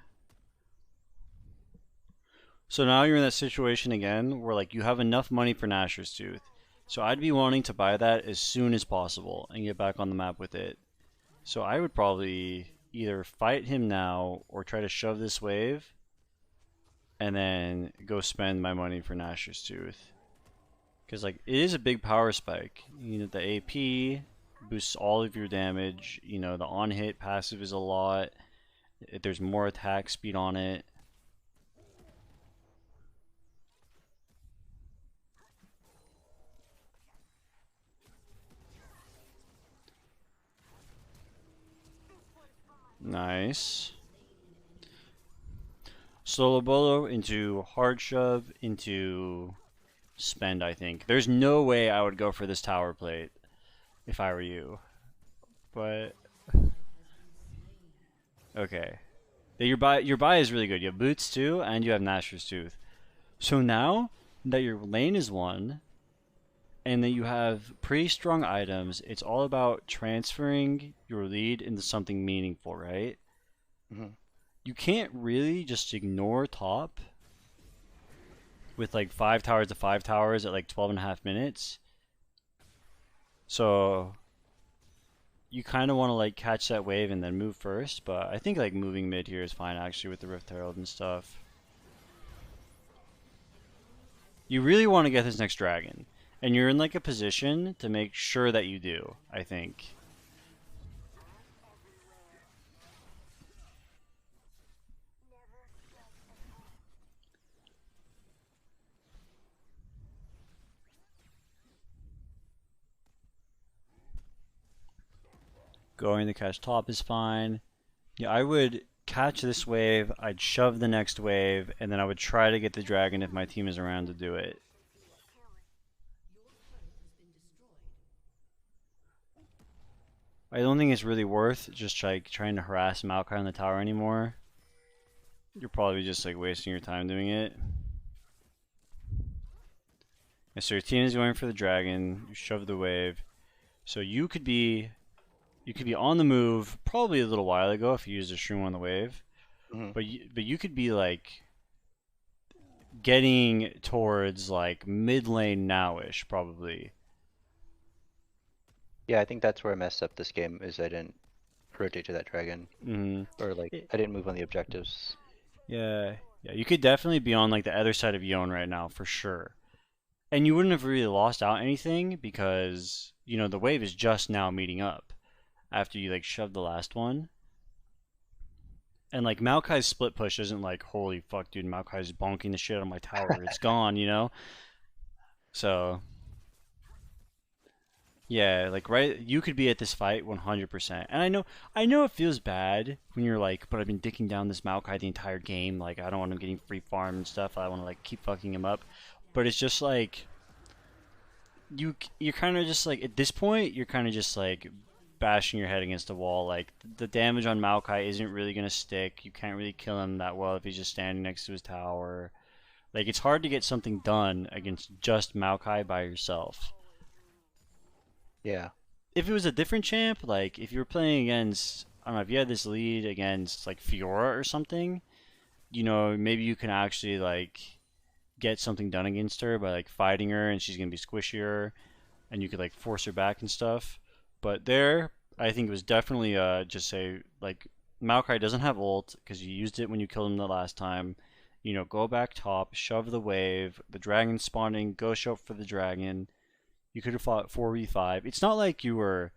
B: So now you're in that situation again where like you have enough money for Nashor's Tooth. So I'd be wanting to buy that as soon as possible and get back on the map with it. So I would probably either fight him now or try to shove this wave and then go spend my money for Nashor's Tooth. Because like it is a big power spike. The AP boosts all of your damage. The on hit passive is a lot. There's more attack speed on it. Nice. Solo bolo into hard shove into spend, I think. There's no way I would go for this tower plate if I were you. But okay. Your buy is really good. You have boots too, and you have Nashor's Tooth. So now that your lane is won, and that you have pretty strong items, it's all about transferring your lead into something meaningful, right?
A: Hmm.
B: You can't really just ignore top with like 5 towers to 5 towers at like 12.5 minutes. So you kind of want to like catch that wave and then move first, but I think like moving mid here is fine actually with the Rift Herald and stuff. You really want to get this next dragon, and you're in like a position to make sure that you do, I think. Going to catch top is fine. Yeah, I would catch this wave, I'd shove the next wave, and then I would try to get the dragon if my team is around to do it. I don't think it's really worth just like trying to harass Maokai on the tower anymore. You're probably just like wasting your time doing it. Yeah, so your team is going for the dragon. You shove the wave. So you could be on the move probably a little while ago if you used a shroom on the wave.
A: Hmm.
B: But you could be like getting towards like mid lane nowish probably.
A: Yeah, I think that's where I messed up this game is I didn't rotate to that dragon.
B: Hmm.
A: Or like I didn't move on the objectives.
B: Yeah, yeah, you could definitely be on like the other side of Yon right now for sure. And you wouldn't have really lost out anything because, the wave is just now meeting up after you like shoved the last one. And like Maokai's split push isn't like, holy fuck, dude, Maokai's bonking the shit out of my tower. It's gone. So, yeah, like right, you could be at this fight 100%. And I know it feels bad when you're like, but I've been dicking down this Maokai the entire game. Like I don't want him getting free farm and stuff. I want to like keep fucking him up. But it's just like you're kind of just like at this point you're kind of just like bashing your head against a wall. Like the damage on Maokai isn't really gonna stick. You can't really kill him that well if he's just standing next to his tower. Like it's hard to get something done against just Maokai by yourself.
A: Yeah.
B: If it was a different champ, like if you were playing against, I don't know, if you had this lead against like Fiora or something, maybe you can actually like get something done against her by like fighting her and she's gonna be squishier and you could like force her back and stuff. But there, I think it was definitely just say like Maokai doesn't have ult because you used it when you killed him the last time. Go back top, shove the wave, the dragon spawning, go show up for the dragon. You could have fought 4v5. It's not like you were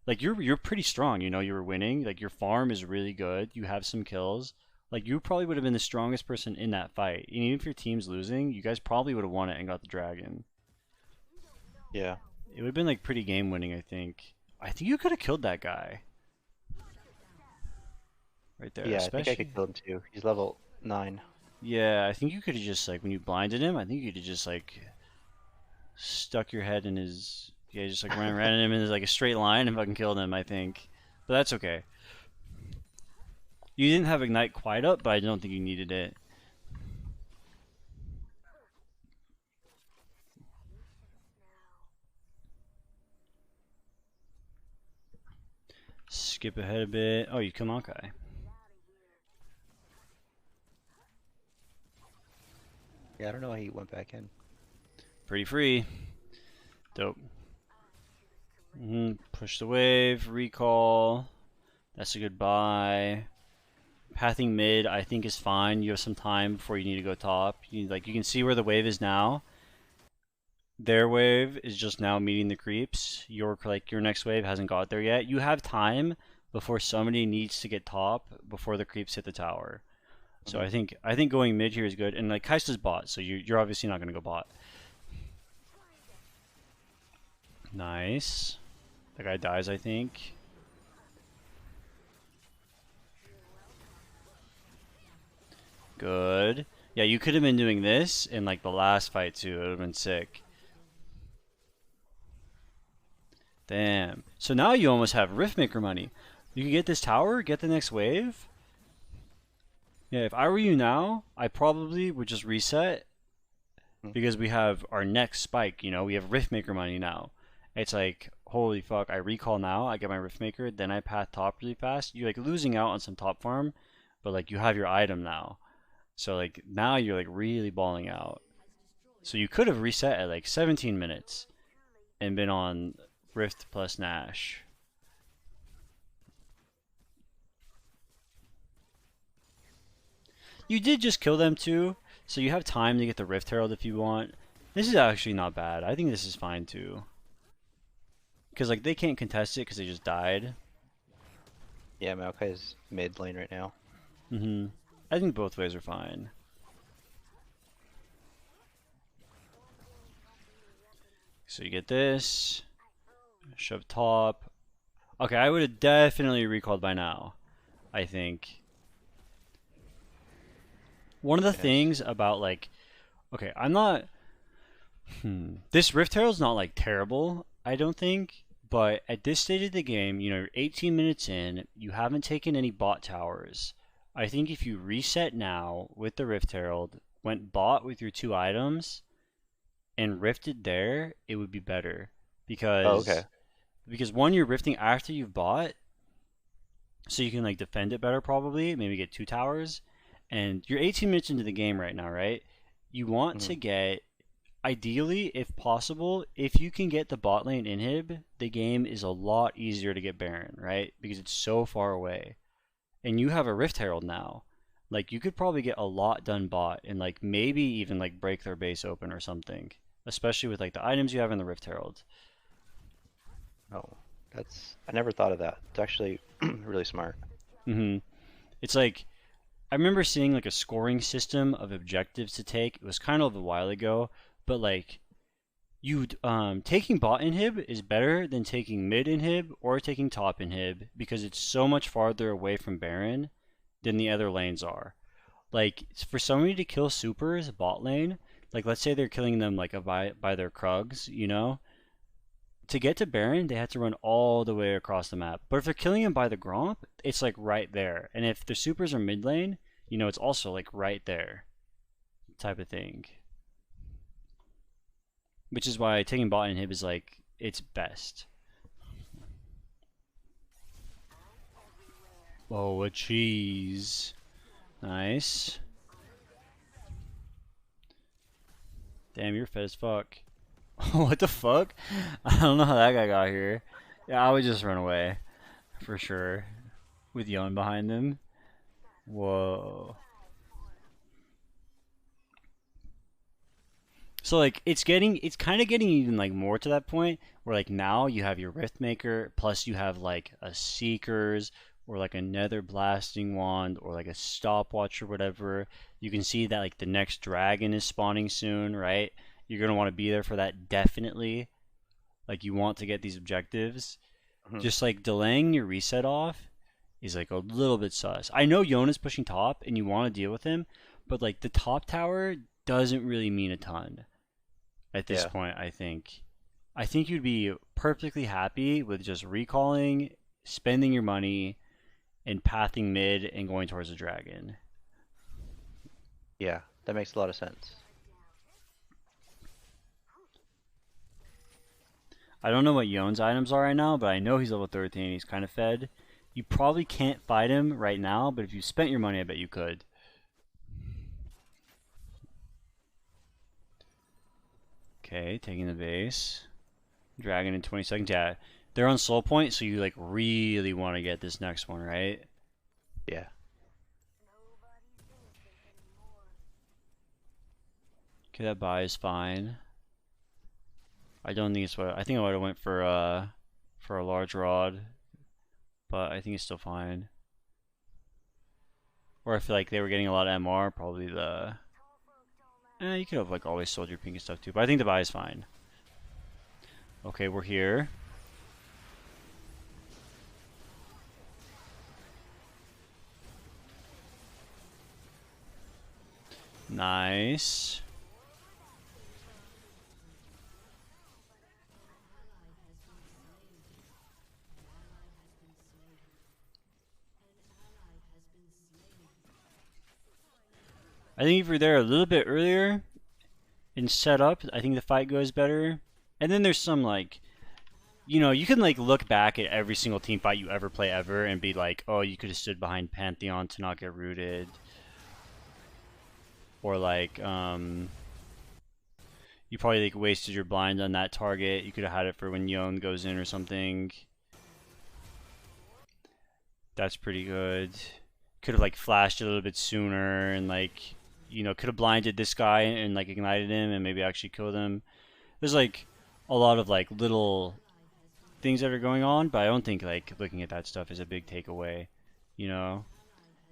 B: like you're pretty strong, you were winning. Like your farm is really good. You have some kills. Like you probably would have been the strongest person in that fight. And even if your team's losing, you guys probably would have won it and got the dragon.
A: Yeah.
B: It would have been like pretty game winning, I think. I think you could have killed that guy right there,
A: Yeah, I think I
B: especially.
A: could kill him too. He's level 9.
B: Yeah, I think you could have just like when you blinded him, I think you could have just like stuck your head in his yeah, just like ran him in like a straight line and fucking killed him, I think. But that's okay. You didn't have Ignite quite up, but I don't think you needed it. Skip ahead a bit. Oh, you kill Maokai.
A: Yeah, I don't know how he went back in.
B: Pretty free. Dope. Push the wave, recall. That's a good buy. Pathing mid, I think, is fine. You have some time before you need to go top. You can see where the wave is now. Their wave is just now meeting the creeps. Your next wave hasn't got there yet. You have time before somebody needs to get top before the creeps hit the tower. So
A: Hmm.
B: I think going mid here is good. And like Kai'Sa's bot, so you're obviously not gonna go bot. Nice. That guy dies, I think. Good. Yeah, you could have been doing this in like the last fight too. It would have been sick. Damn. So now you almost have Riftmaker money. You can get this tower, get the next wave. Yeah, if I were you now, I probably would just reset
A: Hmm.
B: because we have our next spike. We have Riftmaker money now. It's like, holy fuck, I recall now, I get my Riftmaker, then I path top really fast. You're like losing out on some top farm, but like you have your item now. So like now you're like really balling out. So you could have reset at like 17 minutes and been on Rift plus Nash. You did just kill them too, so you have time to get the Rift Herald if you want. This is actually not bad. I think this is fine too. Because like they can't contest it because they just died.
A: Yeah, Maokai's mid lane right now.
B: I think both ways are fine. So you get this. Shove top. Okay, I would have definitely recalled by now, I think. One of the
A: Yes.
B: things about like, okay, I'm not. This Rift Herald's not like terrible, I don't think. But at this stage of the game, you're 18 minutes in, you haven't taken any bot towers. I think if you reset now with the Rift Herald, went bot with your 2 items, and rifted there, it would be better.
A: Oh, okay.
B: Because one, you're rifting after you've bought, so you can like defend it better probably, maybe get 2 towers. And you're 18 minutes into the game right now, right? You want
A: Hmm.
B: to get, ideally, if possible, if you can get the bot lane inhib, the game is a lot easier to get Baron, right? Because it's so far away. And you have a Rift Herald now. Like you could probably get a lot done bot and like maybe even like break their base open or something. Especially with like the items you have in the Rift Herald.
A: Oh, I never thought of that. It's actually really smart.
B: hmm It's like I remember seeing like a scoring system of objectives to take. It was kind of a while ago, but like you taking bot inhib is better than taking mid inhib or taking top inhib because it's so much farther away from Baron than the other lanes are. Like for somebody to kill supers bot lane, like let's say they're killing them like by their Krugs, to get to Baron, they had to run all the way across the map. But if they're killing him by the Gromp, it's like right there. And if the supers are mid lane, it's also like right there, type of thing. Which is why taking bot inhib is like it's best. Oh, a cheese. Nice. Damn, you're fed as fuck. What the fuck? I don't know how that guy got here. Yeah, I would just run away. For sure. With Yon behind him. Whoa. So like it's kind of getting even like more to that point where like now you have your Riftmaker plus you have like a Seekers or like a Nether Blasting Wand or like a Stopwatch or whatever. You can see that like the next dragon is spawning soon, right? You're gonna want to be there for that definitely. Like you want to get these objectives.
A: Hmm.
B: Just like delaying your reset off is like a little bit sus. I know Yona's pushing top and you want to deal with him, but like the top tower doesn't really mean a ton at this
A: Yeah.
B: point, I think. I think you'd be perfectly happy with just recalling, spending your money, and pathing mid and going towards the dragon.
A: Yeah. That makes a lot of sense.
B: I don't know what Yon's items are right now, but I know he's level 13. He's kind of fed. You probably can't fight him right now, but if you spent your money, I bet you could. Okay, taking the base. Dragon in 20 seconds. Yeah, they're on slow point, so you like really want to get this next one, right?
A: Yeah.
B: Okay, that buy is fine. I don't think it's what I think I would have went for a large rod, but I think it's still fine. Or I feel like they were getting a lot of MR, probably the you could have like always sold your pink and stuff too, but I think the buy is fine. Okay, we're here. Nice. I think if you're there a little bit earlier and set up, I think the fight goes better. And then there's some like, you can like look back at every single team fight you ever play ever and be like, oh, you could have stood behind Pantheon to not get rooted, or like, you probably like wasted your blind on that target. You could have had it for when Yon goes in or something. That's pretty good. Could have like flashed a little bit sooner and like, could have blinded this guy and like ignited him and maybe actually killed him. There's like a lot of like little things that are going on, but I don't think like looking at that stuff is a big takeaway. You know,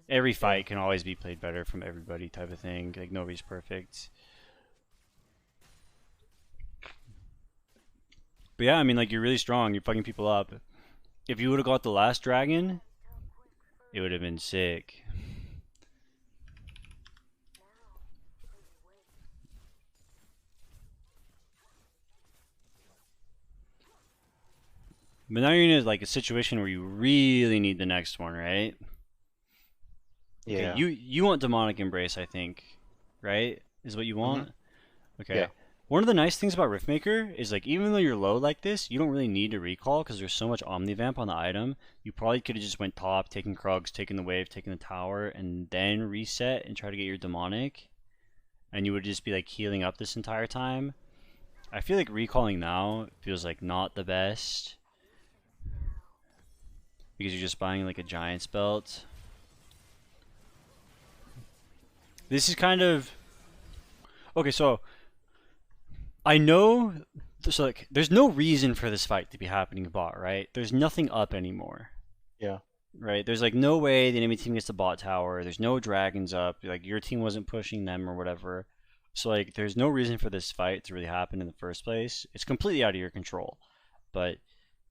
B: every
A: Yeah.
B: fight can always be played better from everybody, type of thing. Like nobody's perfect. But yeah, I mean, like you're really strong. You're fucking people up. If you would have got the last dragon, it would have been sick. But now you're in like a situation where you really need the next one, right? Okay,
A: Yeah.
B: you want demonic embrace, I think, right? Is what you
A: Mm-hmm.
B: want? Okay.
A: Yeah.
B: One of the nice things about Riftmaker is like even though you're low like this, you don't really need to recall because there's so much Omnivamp on the item. You probably could have just went top, taken Krugs, taken the wave, taken the tower, and then reset and try to get your demonic, and you would just be like healing up this entire time. I feel like recalling now feels like not the best because you're just buying like a Giant's belt. This is kind of okay. So I know, so like, there's no reason for this fight to be happening bot, right? There's nothing up anymore,
A: Yeah.
B: right? There's like no way the enemy team gets the bot tower. There's no dragons up. Like your team wasn't pushing them or whatever. So like, there's no reason for this fight to really happen in the first place. It's completely out of your control. But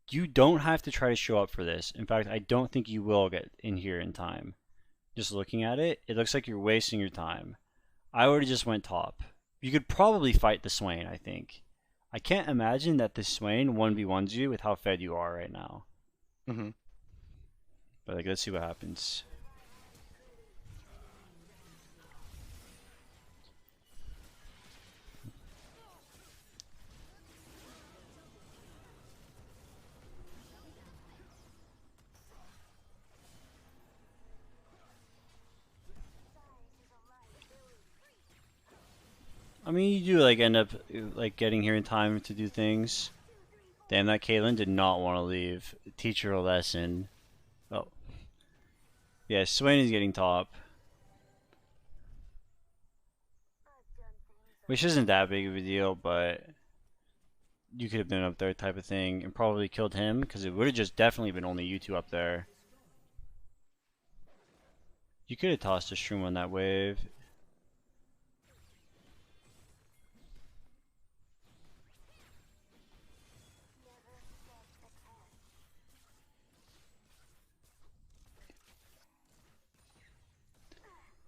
B: you don't have to try to show up for this. In fact, I don't think you will get in here in time. Just looking at it, it looks like you're wasting your time. I would have just went top. You could probably fight the Swain, I think. I can't imagine that the Swain 1v1s you with how fed you are right now.
A: Mm-hmm.
B: But like, let's see what happens. I mean, you do like end up like getting here in time to do things. Damn, that Caitlyn did not want to leave. Teach her a lesson. Oh, yeah, Swain is getting top, which isn't that big of a deal, but you could have been up there type of thing and probably killed him because it would have just definitely been only you two up there. You could have tossed a shroom on that wave.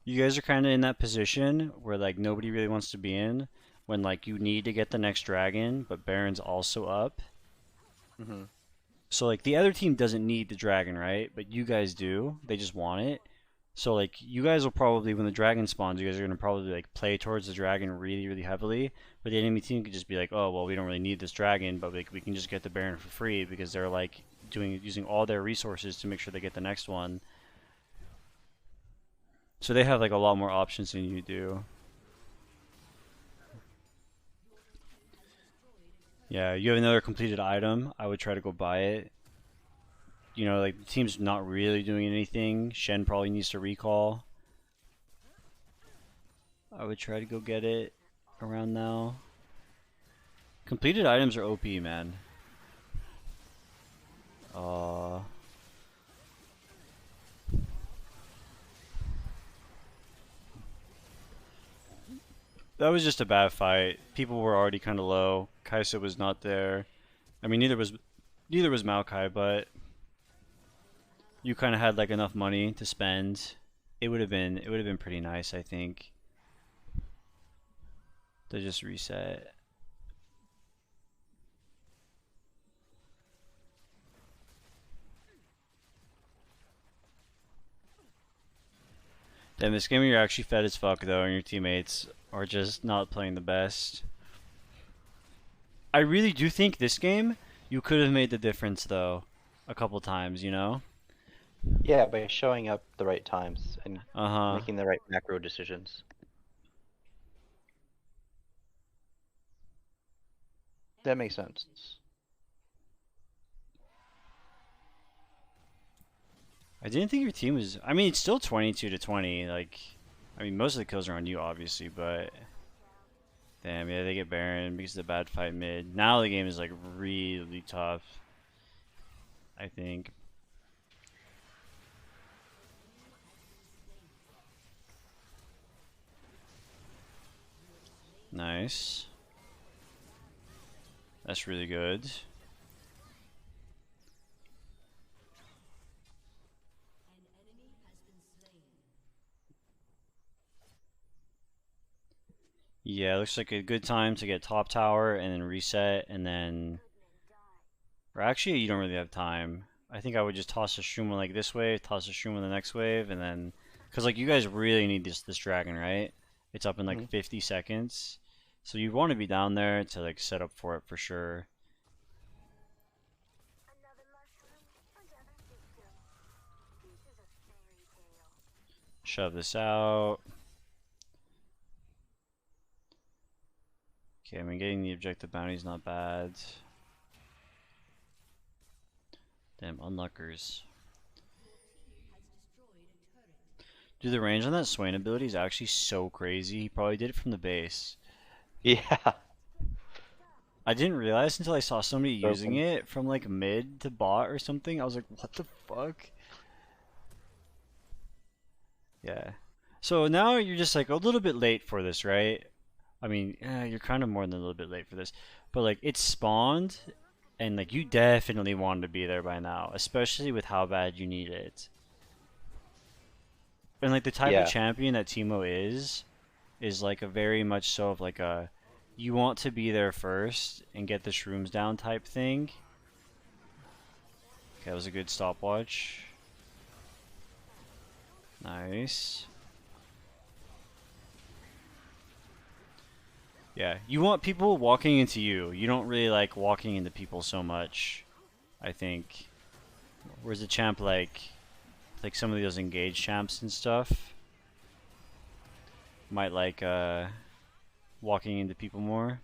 B: You guys are kind of in that position where like nobody really wants to be in when like you need to get the next dragon, but Baron's also up.
A: Mm-hmm.
B: So like the other team doesn't need the dragon, right? But you guys do. They just want it. So like you guys will probably when the dragon spawns, you guys are gonna probably like play towards the dragon really, really heavily. But the enemy team could just be like, oh well, we don't really need this dragon, but like we can just get the Baron for free because they're like using all their resources to make sure they get the next one. So they have like a lot more options than you do. Yeah, you have another completed item. I would try to go buy it. You know, like the team's not really doing anything. Shen probably needs to recall. I would try to go get it around now. Completed items are OP, man. That was just a bad fight. People were already kind of low. Kaisa was not there. I mean, neither was Maokai, but you kind of had like enough money to spend. It would have been pretty nice, I think, to just reset. Damn, this game you're actually fed as fuck though, and your teammates are just not playing the best. I really do think this game you could have made the difference though, a couple times, you know?
A: Yeah, by showing up the right times and
B: Uh-huh.
A: making the right macro decisions. That makes sense.
B: I didn't think your team was. I mean, it's still 22-20. Like, I mean, most of the kills are on you, obviously, but damn, yeah, they get Baron because of the bad fight mid. Now the game is like really tough, I think. Nice. That's really good. Yeah, looks like a good time to get top tower and then reset and then. Or actually, you don't really have time. I think I would just toss a Shroom like this wave, toss a Shroom the next wave, and then. Because, like, you guys really need this dragon, right? It's up in like
A: Hmm.
B: 50 seconds. So you want to be down there to, like, set up for it for sure. Shove this out. Okay, I mean, getting the objective bounty is not bad. Damn, unluckers. Dude, the range on that Swain ability is actually so crazy. He probably did it from the base.
A: Yeah.
B: I didn't realize until I saw somebody using
A: Broken.
B: it from like mid to bot or something. I was like, what the fuck? Yeah. So now you're just like a little bit late for this, right? I mean, you're kind of more than a little bit late for this. But like it's spawned and like you definitely wanted to be there by now, especially with how bad you need it. And like the type of
A: Yeah.
B: champion that Teemo is like a very much so of like a you want to be there first and get the shrooms down type thing. Okay, that was a good stopwatch. Nice. Yeah, you want people walking into you. You don't really like walking into people so much, I think. Whereas the champ like some of those engaged champs and stuff might like walking into people more.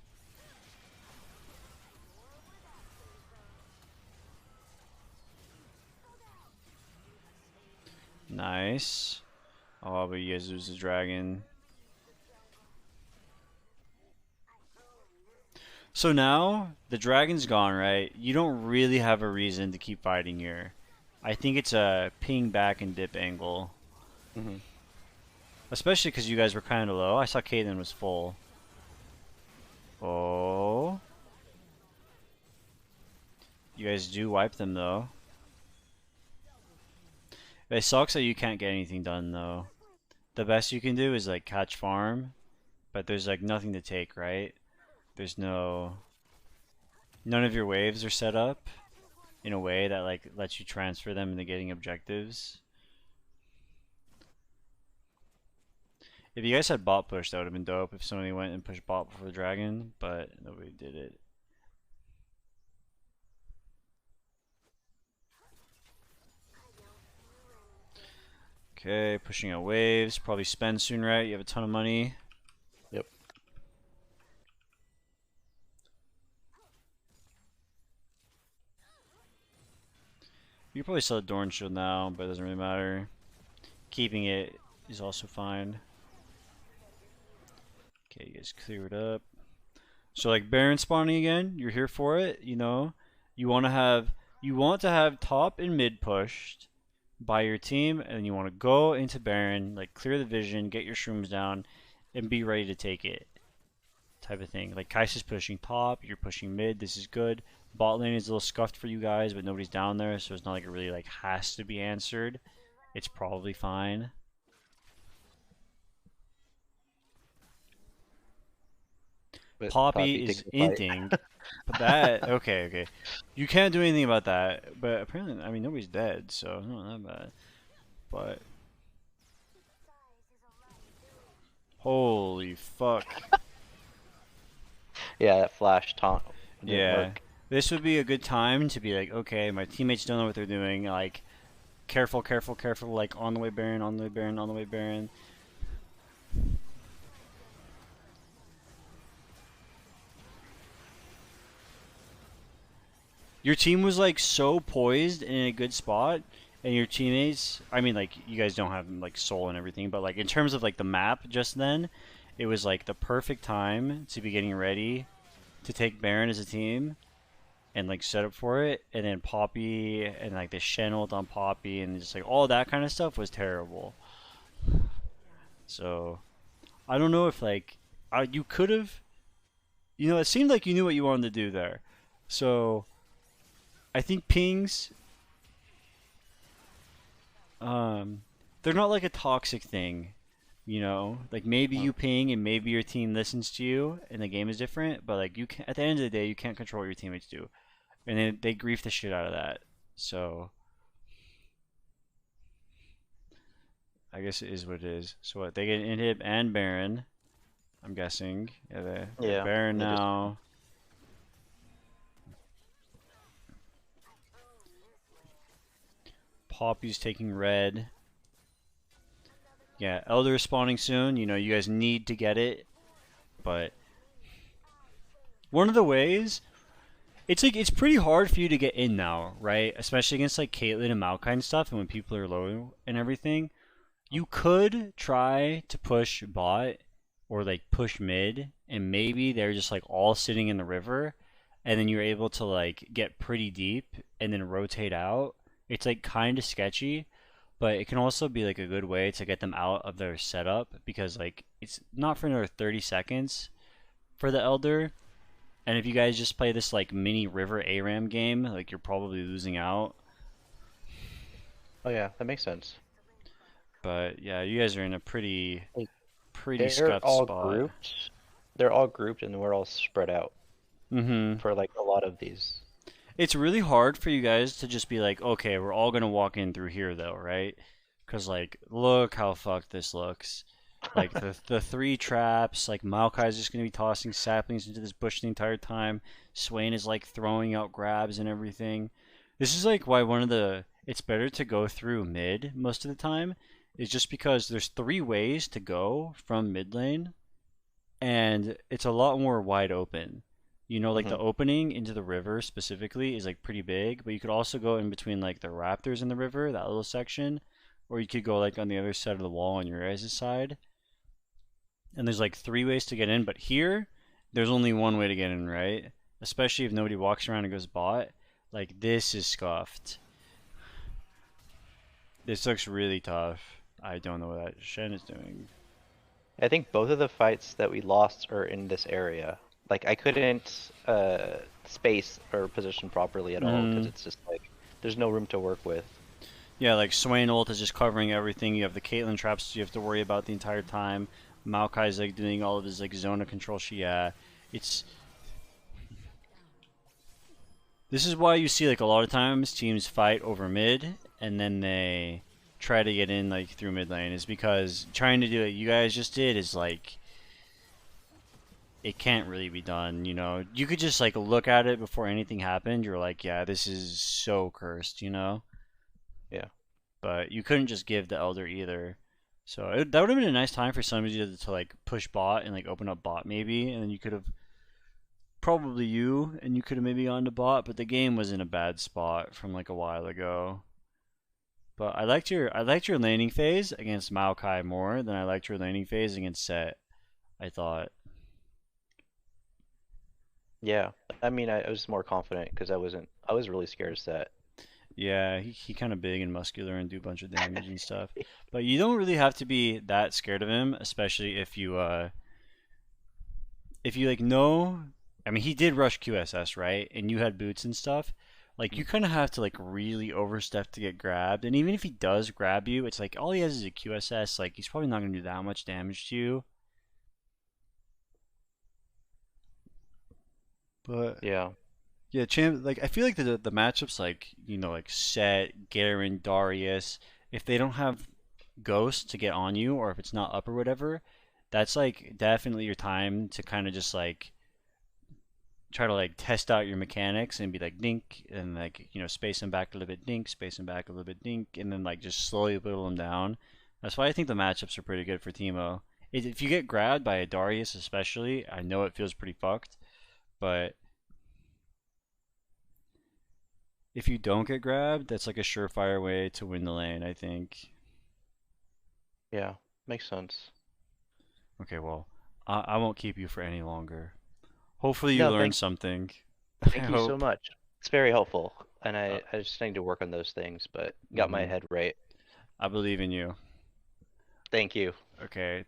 B: Nice. Oh, but you guys lose the dragon. So now the dragon's gone, right? You don't really have a reason to keep fighting here. I think it's a ping back and dip angle.
A: Hmm.
B: Especially because you guys were kind of low. I saw Caitlyn was full. Oh. You guys do wipe them though. It sucks that you can't get anything done though. The best you can do is like catch farm, but there's like nothing to take, right? There's no none of your waves are set up in a way that like lets you transfer them into getting objectives. If you guys had bot push, that would have been dope if somebody went and pushed bot before the dragon, but nobody did it. Okay, pushing out waves. Probably spend soon, right? You have a ton of money.
A: Yep.
B: You can probably sell a Doran shield now, but it doesn't really matter. Keeping it is also fine. Okay, you guys clear it up. So like Baron spawning again, you're here for it, you know. You want to have top and mid pushed by your team, and you want to go into Baron, like clear the vision, get your shrooms down, and be ready to take it. Type of thing. Like Kaisa's pushing top, you're pushing mid, this is good. Bot lane is a little scuffed for you guys, but nobody's down there, so it's not like it really like has to be answered. It's probably fine.
A: But
B: Poppy
A: Poppy
B: is
A: takes the fight.
B: inting, but that okay. You can't do anything about that. But apparently, I mean, nobody's dead, so it's not that bad. But holy fuck,
A: Yeah, that flash taunt didn't
B: yeah.
A: work.
B: This would be a good time to be like, okay, my teammates don't know what they're doing. Like, careful, careful, careful. Like on the way, Baron, on the way, Baron, on the way, Baron. Your team was like so poised and in a good spot, and your teammates. I mean, like you guys don't have like soul and everything, but like in terms of like the map just then, it was like the perfect time to be getting ready to take Baron as a team and like set up for it. And then Poppy and like the Shen ult on Poppy and just like all that kind of stuff was terrible. So I don't know if like you could have. You know, it seemed like you knew what you wanted to do there. So I think pings, um, they're not like a toxic thing. You know, like maybe
A: Mm.
B: you ping and maybe your team listens to you and the game is different, but like you can at the end of the day you can't control what your teammates do. And they grief the shit out of that. So I guess it is what it is. So what they get inhib and Baron, I'm guessing. Yeah, they have
A: Yeah,
B: Baron
A: and they just
B: now. Poppy's taking red. Yeah, Elder is spawning soon. You know, you guys need to get it. But one of the ways, it's like it's pretty hard for you to get in now, right? Especially against like Caitlyn and Maokai and stuff, and when people are low and everything. You could try to push bot or like push mid, and maybe they're just like all sitting in the river, and then you're able to like get pretty deep and then rotate out. It's like kind of sketchy, but it can also be like a good way to get them out of their setup because like it's not for another 30 seconds for the Elder. And if you guys just play this like mini river ARAM game, like you're probably losing out.
A: oh yeah, that makes sense.
B: But yeah, you guys are in a
A: Like
B: pretty
A: they're
B: scuffed
A: all
B: spot.
A: grouped. They're all grouped and we're all spread out
B: Mm-hmm.
A: for like a lot of these.
B: It's really hard for you guys to just be like, okay, we're all gonna walk in through here though, right? Because like, look how fucked this looks. Like the three traps, like Maokai's just gonna be tossing saplings into this bush the entire time. Swain is like throwing out grabs and everything. This is like why one of the it's better to go through mid most of the time, is just because there's three ways to go from mid lane and it's a lot more wide open. You know, like
A: Hmm.
B: the opening into the river specifically is like pretty big, but you could also go in between like the raptors in the river, that little section, or you could go like on the other side of the wall on your guys' side. And there's like three ways to get in, but here there's only one way to get in, right? Especially if nobody walks around and goes bot. Like this is scuffed. This looks really tough. I don't know what that Shen is doing.
A: I think both of the fights that we lost are in this area. Like I couldn't space or position properly at all because
B: Mm-hmm.
A: it's just like there's no room to work with.
B: Yeah, like Swain ult is just covering everything. You have the Caitlyn traps you have to worry about the entire time. Maokai's like doing all of his like zone of control. Yeah, it's this is why you see like a lot of times teams fight over mid and then they try to get in like through mid lane is because trying to do what you guys just did is like it can't really be done. You know, you could just like look at it before anything happened. You're like, yeah, this is so cursed. You know.
A: Yeah.
B: But you couldn't just give the Elder either. So that would have been a nice time for somebody to like push bot and like open up bot maybe, and then you could have probably you and you could have maybe gone to bot, but the game was in a bad spot from like a while ago. But I liked your laning phase against Maokai more than I liked your laning phase against Set. I thought.
A: Yeah. I mean, I was more confident because I was really scared of Set.
B: Yeah, he kind of big and muscular and do a bunch of damage and stuff. But you don't really have to be that scared of him, especially if you like know, I mean, he did rush QSS, right? And you had boots and stuff. Like you kind of have to like really overstep to get grabbed. And even if he does grab you, it's like all he has is a QSS. Like he's probably not gonna do that much damage to you. But
A: Yeah.
B: yeah, champ. Like I feel like the matchups like like Set, Garen, Darius. If they don't have Ghost to get on you, or if it's not up or whatever, that's like definitely your time to kind of just like try to like test out your mechanics and be like dink and like space them back a little bit dink, space them back a little bit dink, and then like just slowly whittle them down. That's why I think the matchups are pretty good for Teemo. If you get grabbed by a Darius especially, I know it feels pretty fucked, but if you don't get grabbed, that's like a surefire way to win the lane, I think.
A: Yeah. Makes sense.
B: Okay, well, I won't keep you for any longer. Hopefully you
A: No,
B: learned something. I
A: thank you so
B: hope.
A: much. It's very helpful. And
B: Uh,
A: I just need to work on those things, but got my
B: hmm
A: head right.
B: I believe in you.
A: Thank you.
B: Okay,